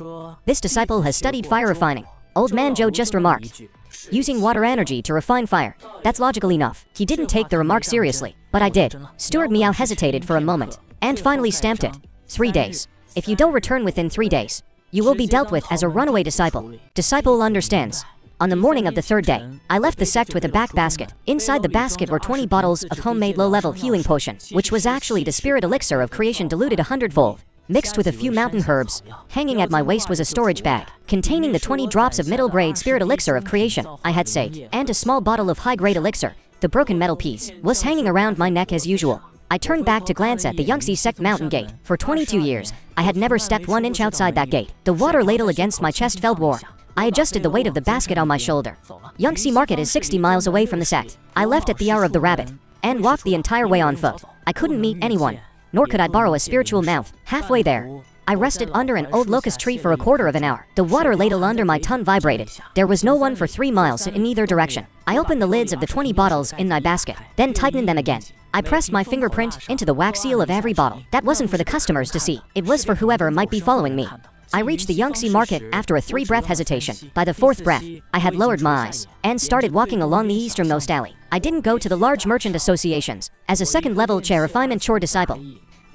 "This disciple has studied fire refining." Old man Zhou just remarked, "Using water energy to refine fire. That's logical enough." He didn't take the remark seriously, but I did. Steward Miao hesitated for a moment, and finally stamped it. 3 days. If you don't return within 3 days, you will be dealt with as a runaway disciple. Disciple understands. On the morning of the third day, I left the sect with a back basket. Inside the basket were 20 bottles of homemade low-level healing potion, which was actually the spirit elixir of creation diluted 100-fold, mixed with a few mountain herbs. Hanging at my waist was a storage bag, containing the 20 drops of middle-grade spirit elixir of creation I had saved, and a small bottle of high-grade elixir. The broken metal piece was hanging around my neck as usual. I turned back to glance at the Yunxi Sect mountain gate. For 22 years, I had never stepped 1 inch outside that gate. The water ladle against my chest felt warm. I adjusted the weight of the basket on my shoulder. Yunxi Market is 60 miles away from the sect. I left at the hour of the rabbit and walked the entire way on foot. I couldn't meet anyone, nor could I borrow a spiritual mouth. Halfway there, I rested under an old locust tree for a quarter of an hour. The water ladle under my tongue vibrated. There was no one for 3 miles in either direction. I opened the lids of the 20 bottles in my basket, then tightened them again. I pressed my fingerprint into the wax seal of every bottle. That wasn't for the customers to see. It was for whoever might be following me. I reached the Yunxi Market after a 3-breath hesitation. By the 4th breath, I had lowered my eyes and started walking along the easternmost alley. I didn't go to the large merchant associations as a second-level chair refinement chore disciple.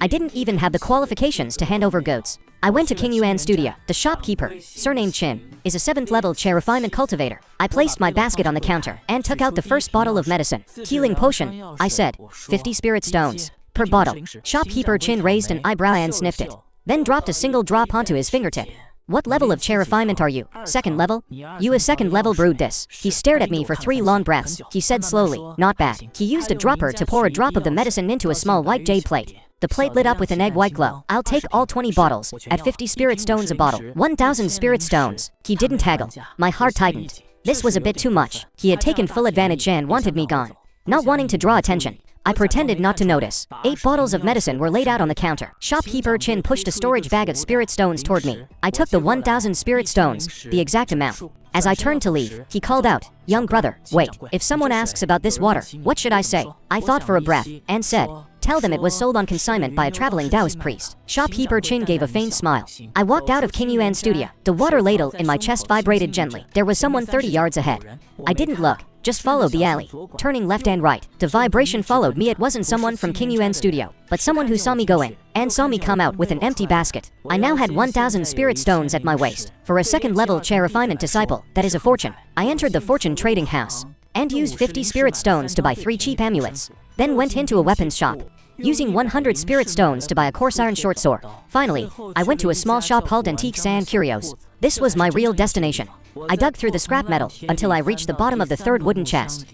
I didn't even have the qualifications to hand over goods. I went to King Yuan Studio. The shopkeeper, surnamed Chin, is a 7th-level chair refinement cultivator. I placed my basket on the counter and took out the first bottle of medicine. Healing potion, I said. 50 spirit stones per bottle. Shopkeeper Chin raised an eyebrow and sniffed it, then dropped a single drop onto his fingertip. What level of chair refinement are you? 2nd level? You a 2nd level brewed this. He stared at me for 3 long breaths. He said slowly, not bad. He used a dropper to pour a drop of the medicine into a small white jade plate. The plate lit up with an egg white glow. I'll take all 20 bottles, at 50 spirit stones a bottle. 1,000 spirit stones. He didn't haggle. My heart tightened. This was a bit too much. He had taken full advantage and wanted me gone. Not wanting to draw attention, I pretended not to notice. 8 bottles of medicine were laid out on the counter. Shopkeeper Chin pushed a storage bag of spirit stones toward me. I took the 1,000 spirit stones, the exact amount. As I turned to leave, he called out, "Young brother, wait. If someone asks about this water, what should I say?" I thought for a breath and said, "Tell them it was sold on consignment by a traveling Taoist priest." Shopkeeper Chin gave a faint smile. I walked out of King Yuan Studio. The water ladle in my chest vibrated gently. There was someone 30 yards ahead. I didn't look, just followed the alley, turning left and right. The vibration followed me. It wasn't someone from King Yuan Studio, but someone who saw me go in and saw me come out with an empty basket. I now had 1,000 spirit stones at my waist. For a 2nd-level chair refinement disciple, that is a fortune. I entered the fortune trading house and used 50 spirit stones to buy 3 cheap amulets. Then went into a weapons shop, using 100 spirit stones to buy a coarse iron short sword. Finally, I went to a small shop called Antiques and Curios. This was my real destination. I dug through the scrap metal until I reached the bottom of the 3rd wooden chest,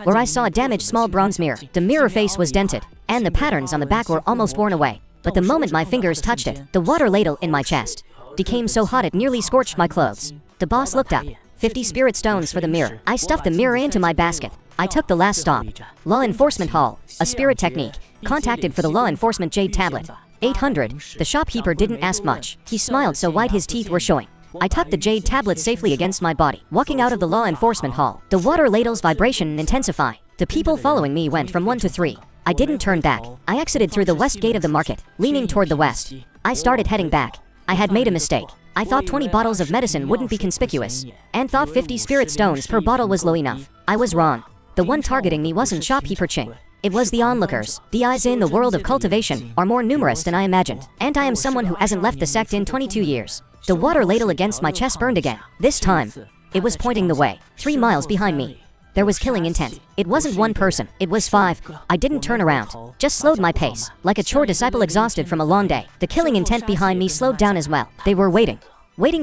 where I saw a damaged small bronze mirror. The mirror face was dented, and the patterns on the back were almost worn away. But the moment my fingers touched it, the water ladle in my chest became so hot it nearly scorched my clothes. The boss looked up. 50 spirit stones for the mirror. I stuffed the mirror into my basket. I took the last stop. Law Enforcement Hall, a spirit technique. Contacted for the law enforcement jade tablet. 800. The shopkeeper didn't ask much. He smiled so wide his teeth were showing. I tucked the jade tablet safely against my body. Walking out of the law enforcement hall, the water ladle's vibration intensified. The people following me went from 1 to 3. I didn't turn back. I exited through the west gate of the market, leaning toward the west. I started heading back. I had made a mistake. I thought 20 bottles of medicine wouldn't be conspicuous, and thought 50 spirit stones per bottle was low enough. I was wrong. The one targeting me wasn't shopkeeper Ching. It was the onlookers. The eyes in the world of cultivation are more numerous than I imagined, and I am someone who hasn't left the sect in 22 years. The water ladle against my chest burned again. This time, it was pointing the way. 3 miles behind me, there was killing intent. It wasn't 1 person, it was 5. I didn't turn around, just slowed my pace. Like a chore disciple exhausted from a long day, the killing intent behind me slowed down as well. They were waiting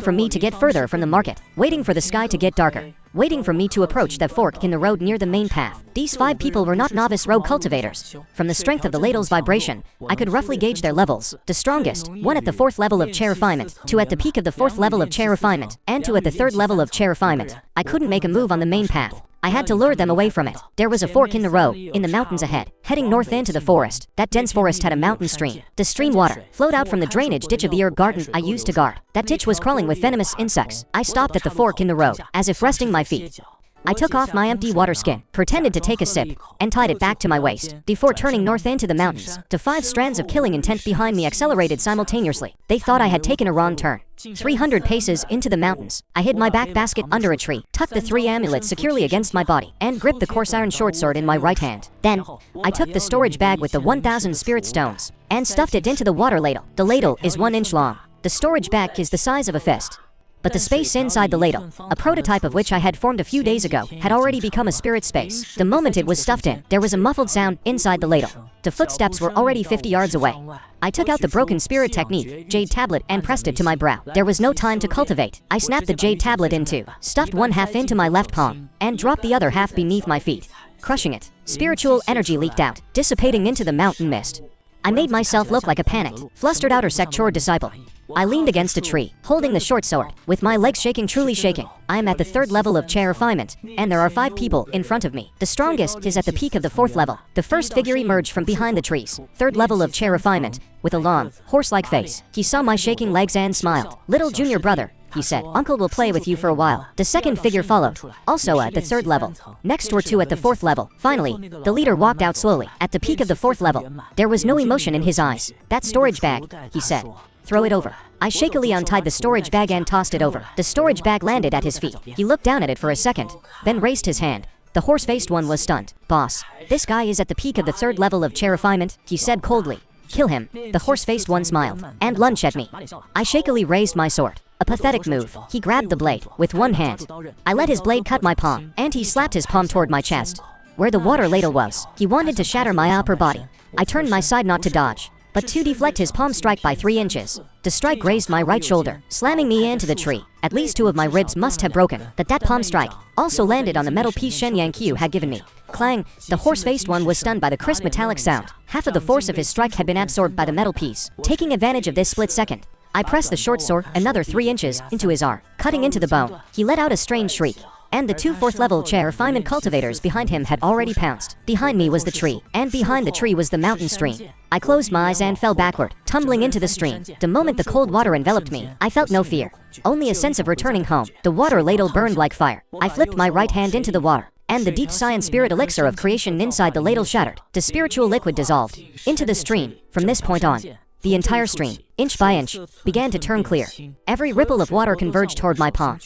for me to get further from the market, waiting for the sky to get darker, waiting for me to approach that fork in the road near the main path. These 5 people were not novice rogue cultivators. From the strength of the ladle's vibration, I could roughly gauge their levels. The strongest, 1 at the 4th level of chair refinement, 2 at the peak of the 4th level of chair refinement, and 2 at the 3rd level of chair refinement. I couldn't make a move on the main path. I had to lure them away from it. There was a fork in the road, in the mountains ahead, heading north into the forest. That dense forest had a mountain stream. The stream water flowed out from the drainage ditch of the herb garden I used to guard. That ditch was crawling with venomous insects. I stopped at the fork in the road, as if resting my feet. I took off my empty water skin, pretended to take a sip, and tied it back to my waist, before turning north into the mountains. The 5 strands of killing intent behind me accelerated simultaneously. They thought I had taken a wrong turn. 300 paces into the mountains, I hid my back basket under a tree, tucked the 3 amulets securely against my body, and gripped the coarse iron short sword in my right hand. Then, I took the storage bag with the 1,000 spirit stones, and stuffed it into the water ladle. The ladle is 1 inch long. The storage bag is the size of a fist. But the space inside the ladle, a prototype of which I had formed a few days ago, had already become a spirit space. The moment it was stuffed in, there was a muffled sound inside the ladle. The footsteps were already 50 yards away. I took out the broken spirit technique, jade tablet, and pressed it to my brow. There was no time to cultivate. I snapped the jade tablet in two, stuffed one half into my left palm, and dropped the other half beneath my feet. Crushing it, spiritual energy leaked out, dissipating into the mountain mist. I made myself look like a panicked, flustered outer sector disciple. I leaned against a tree, holding the short sword, with my legs shaking, truly shaking. I am at the 3rd level of chair refinement, and there are 5 people in front of me. The strongest is at the peak of the 4th level. The first figure emerged from behind the trees, 3rd level of chair refinement, with a long, horse-like face. He saw my shaking legs and smiled. "Little junior brother," he said, "Uncle will play with you for a while." The second figure followed, also at the 3rd level. Next were 2 at the 4th level. Finally, the leader walked out slowly. At the peak of the 4th level, there was no emotion in his eyes. "That storage bag," he said. "Throw it over." I shakily untied the storage bag and tossed it over. The storage bag landed at his feet. He looked down at it for a second, then raised his hand. The horse-faced one was stunned. "Boss, this guy is at the peak of the 3rd level of chair refinement," he said coldly. "Kill him." The horse-faced one smiled and lunged at me. I shakily raised my sword. A pathetic move. He grabbed the blade with one hand. I let his blade cut my palm, and he slapped his palm toward my chest, where the water ladle was. He wanted to shatter my upper body. I turned my side not to dodge, but to deflect his palm strike by 3 inches. The strike grazed my right shoulder, slamming me into the tree. At least 2 of my ribs must have broken. But that palm strike also landed on the metal piece Shen Yang had given me. Clang! The horse-faced one was stunned by the crisp metallic sound. Half of the force of his strike had been absorbed by the metal piece. Taking advantage of this split second, I pressed the short sword another 3 inches into his arm, cutting into the bone. He let out a strange shriek, and the 2 4th-level chair refinement cultivators behind him had already pounced. Behind me was the tree, and behind the tree was the mountain stream. I closed my eyes and fell backward, tumbling into the stream. The moment the cold water enveloped me, I felt no fear, only a sense of returning home. The water ladle burned like fire. I flipped my right hand into the water, and the deep science spirit elixir of creation inside the ladle shattered. The spiritual liquid dissolved into the stream. From this point on, the entire stream, inch by inch, began to turn clear. Every ripple of water converged toward my palm.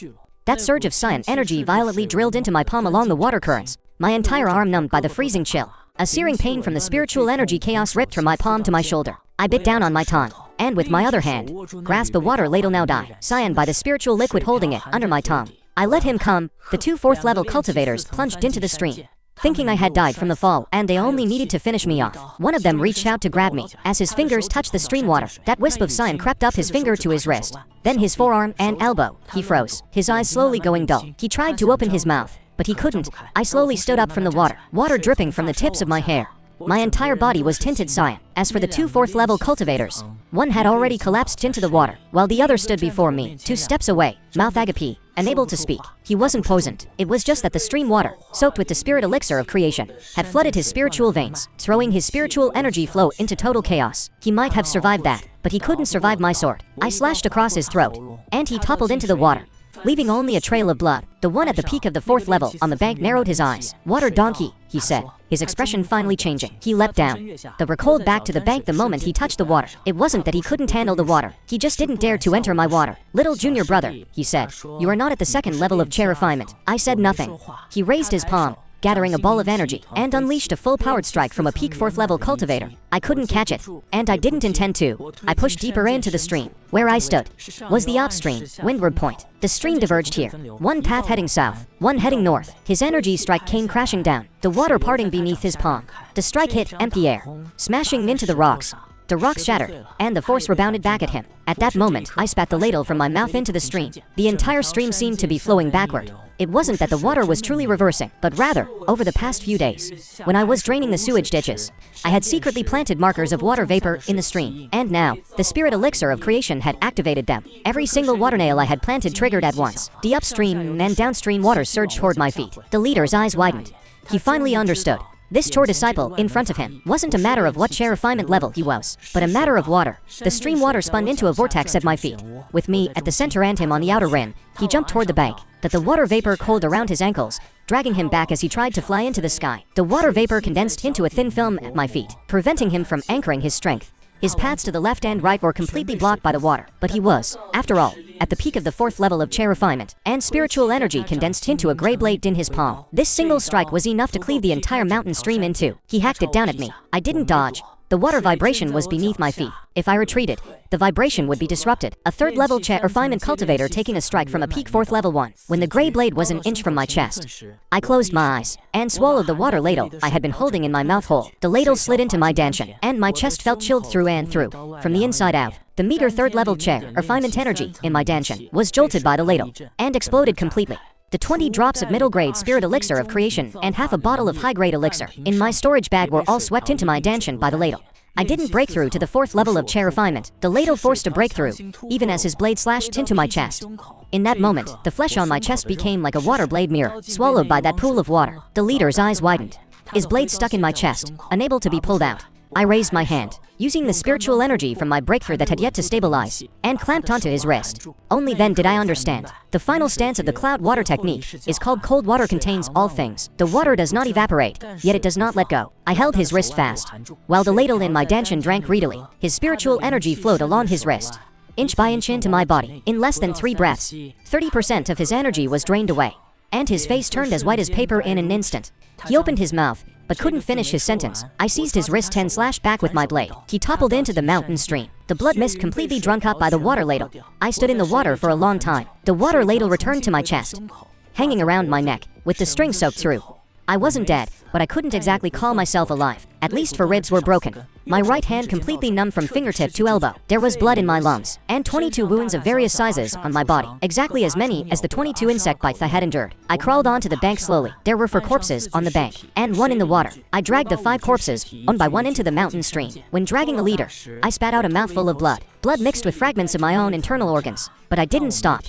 That surge of cyan energy violently drilled into my palm along the water currents, my entire arm numbed by the freezing chill. A searing pain from the spiritual energy chaos ripped from my palm to my shoulder. I bit down on my tongue, and with my other hand, grasped the water ladle now die, cyan by the spiritual liquid holding it under my tongue. I let him come. The 2 4th-level cultivators plunged into the stream, thinking I had died from the fall, and they only needed to finish me off. One of them reached out to grab me. As his fingers touched the stream water, that wisp of cyan crept up his finger to his wrist, then his forearm and elbow. He froze, his eyes slowly going dull. He tried to open his mouth, but he couldn't. I slowly stood up from the water dripping from the tips of my hair. My entire body was tinted cyan. As for the 2 4th-level cultivators, one had already collapsed into the water, while the other stood before me, 2 steps away, mouth agape, unable to speak. He wasn't poisoned. It was just that the stream water, soaked with the spirit elixir of creation, had flooded his spiritual veins, throwing his spiritual energy flow into total chaos. He might have survived that, but he couldn't survive my sword. I slashed across his throat, and he toppled into the water, leaving only a trail of blood. The one at the peak of the 4th level on the bank narrowed his eyes. "Water donkey," he said, his expression finally changing. He leapt down, the recoiled back to the bank the moment he touched the water. It wasn't that he couldn't handle the water, he just didn't dare to enter my water. "Little junior brother," he said, "you are not at the 2nd level of chair refinement." I said nothing. He raised his palm, gathering a ball of energy, and unleashed a full-powered strike from a peak 4th-level cultivator. I couldn't catch it, and I didn't intend to. I pushed deeper into the stream. Where I stood was the upstream, windward point. The stream diverged here, one path heading south, one heading north. His energy strike came crashing down, the water parting beneath his palm. The strike hit empty air, smashing into the rocks. The rocks shattered, and the force rebounded back at him. At that moment, I spat the ladle from my mouth into the stream. The entire stream seemed to be flowing backward. It wasn't that the water was truly reversing, but rather, over the past few days, when I was draining the sewage ditches, I had secretly planted markers of water vapor in the stream, and now, the spirit elixir of creation had activated them. Every single water nail I had planted triggered at once. The upstream and downstream water surged toward my feet. The leader's eyes widened. He finally understood. This chore disciple in front of him wasn't a matter of what chair refinement level he was, but a matter of water. The stream water spun into a vortex at my feet. With me at the center and him on the outer rim, he jumped toward the bank. That the water vapor coiled around his ankles, dragging him back as he tried to fly into the sky. The water vapor condensed into a thin film at my feet, preventing him from anchoring his strength. His paths to the left and right were completely blocked by the water, but he was, after all, at the peak of the 4th level of chair refinement, and spiritual energy condensed into a gray blade in his palm. This single strike was enough to cleave the entire mountain stream in two. He hacked it down at me. I didn't dodge. The water vibration was beneath my feet. If I retreated, the vibration would be disrupted. A third-level refinement cultivator taking a strike from a peak 4th level 1. When the gray blade was an inch from my chest, I closed my eyes and swallowed the water ladle I had been holding in my mouth hole. The ladle slid into my dantian, and my chest felt chilled through and through, from the inside out. The meager 3rd-level refinement energy in my dantian was jolted by the ladle and exploded completely. The 20 drops of middle-grade spirit elixir of creation and half a bottle of high-grade elixir in my storage bag were all swept into my dantian by the ladle. I didn't break through to the 4th level of refinement. The ladle forced a breakthrough, even as his blade slashed into my chest. In that moment, the flesh on my chest became like a water blade mirror, swallowed by that pool of water. The leader's eyes widened. His blade stuck in my chest, unable to be pulled out. I raised my hand, using the spiritual energy from my breakthrough that had yet to stabilize, and clamped onto his wrist. Only then did I understand. The final stance of the cloud water technique is called cold water contains all things. The water does not evaporate, yet it does not let go. I held his wrist fast, while the ladle in my dantian drank greedily. His spiritual energy flowed along his wrist, inch by inch into my body. In less than 3 breaths, 30% of his energy was drained away, and his face turned as white as paper in an instant. He opened his mouth, but couldn't finish his sentence. I seized his wrist and slashed back with my blade. He toppled into the mountain stream. The blood mist completely drunk up by the water ladle. I stood in the water for a long time. The water ladle returned to my chest, hanging around my neck, with the string soaked through. I wasn't dead, but I couldn't exactly call myself alive. At least 4 ribs were broken. My right hand completely numb from fingertip to elbow. There was blood in my lungs, and 22 wounds of various sizes on my body, exactly as many as the 22 insect bites I had endured. I crawled onto the bank slowly. There were 4 corpses on the bank, and 1 in the water. I dragged the 5 corpses, one by one, into the mountain stream. When dragging the leader, I spat out a mouthful of blood. Blood mixed with fragments of my own internal organs. But I didn't stop.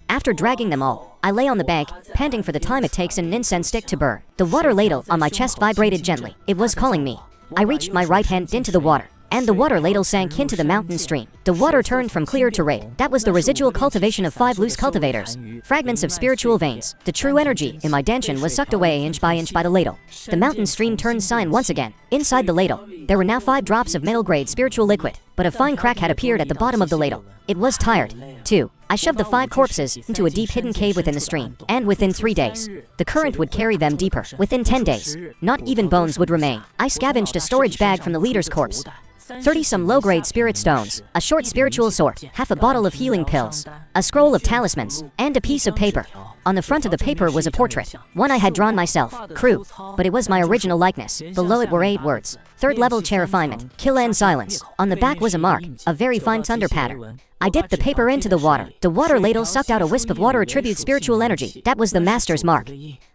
After dragging them all, I lay on the bank, panting for the time it takes an incense stick to burn. The water ladle on my chest vibrated gently. It was calling me. I reached my right hand into the water, and the water ladle sank into the mountain stream. The water turned from clear to red. That was the residual cultivation of 5 loose cultivators, fragments of spiritual veins. The true energy in my dantian was sucked away inch by the ladle. The mountain stream turned cyan once again. Inside the ladle, there were now 5 drops of middle-grade spiritual liquid, but a fine crack had appeared at the bottom of the ladle. It was tired, too. I shoved the 5 corpses into a deep hidden cave within the stream, and within 3 days, the current would carry them deeper. Within 10 days, not even bones would remain. I scavenged a storage bag from the leader's corpse, 30-some low-grade spirit stones, a short spiritual sword, half a bottle of healing pills, a scroll of talismans, and a piece of paper. On the front of the paper was a portrait, one I had drawn myself, crude, but it was my original likeness. Below it were 8 words: 3rd level refinement, kill and silence. On the back was a mark, a very fine thunder pattern. I dipped the paper into the water. The water ladle sucked out a wisp of water attribute spiritual energy. That was the master's mark.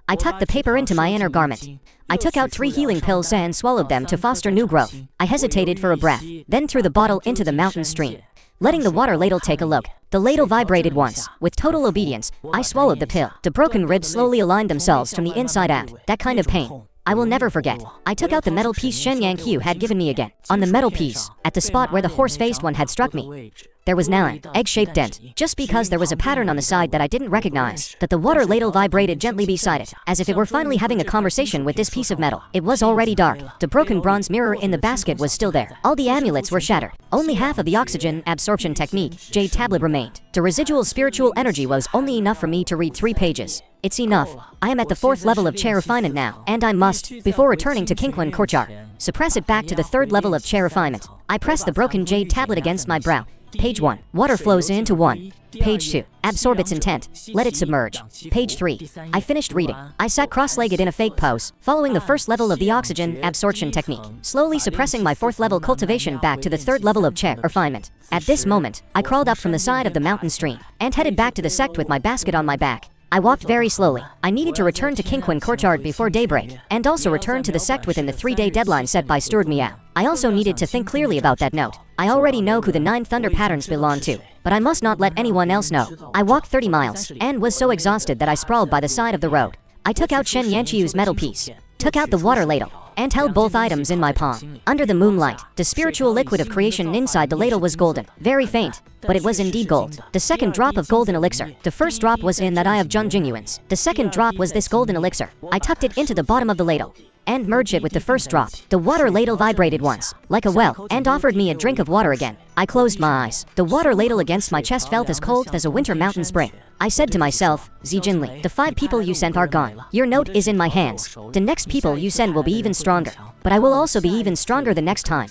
I tucked the paper into my inner garment. I took out 3 healing pills and swallowed them to foster new growth. I hesitated for a breath, then threw the bottle into the mountain stream, letting the water ladle take a look. The ladle vibrated once. With total obedience, I swallowed the pill. The broken ribs slowly aligned themselves from the inside out. That kind of pain I will never forget. I took out the metal piece Shen Yang had given me again. On the metal piece, at the spot where the horse-faced one had struck me, there was now an egg-shaped dent, just because there was a pattern on the side that I didn't recognize. That the water ladle vibrated gently beside it, as if it were finally having a conversation with this piece of metal. It was already dark. The broken bronze mirror in the basket was still there. All the amulets were shattered. Only half of the oxygen absorption technique, jade tablet, remained. The residual spiritual energy was only enough for me to read 3 pages. It's enough. I am at the 4th level of refinement now, and I must, before returning to Kinquan Courtyard, suppress it back to the 3rd level of refinement. I press the broken jade tablet against my brow. Page 1. Water flows into 1. Page 2. Absorb its intent. Let it submerge. Page 3. I finished reading. I sat cross-legged in a fake pose, following the 1st level of the oxygen absorption technique, slowly suppressing my 4th level cultivation back to the 3rd level of refinement. At this moment, I crawled up from the side of the mountain stream, and headed back to the sect with my basket on my back. I walked very slowly. I needed to return to Kinquan Courtyard before daybreak, and also return to the sect within the 3-day deadline set by Steward Miao. I also needed to think clearly about that note. I already know who the 9 thunder patterns belong to, but I must not let anyone else know. I walked 30 miles, and was so exhausted that I sprawled by the side of the road. I took out Shen Yanqiu's metal piece, took out the water ladle, and held both items in my palm. Under the moonlight, the spiritual liquid of creation inside the ladle was golden, very faint, but it was indeed gold. The 2nd drop of golden elixir. The 1st drop was in that eye of Zhang Jingyuan's. The 2nd drop was this golden elixir. I tucked it into the bottom of the ladle, and merged it with the 1st drop. The water ladle vibrated once, like a well, and offered me a drink of water again. I closed my eyes. The water ladle against my chest felt as cold as a winter mountain spring. I said to myself, Xiao Jinlei, the 5 people you sent are gone. Your note is in my hands. The next people you send will be even stronger. But I will also be even stronger the next time.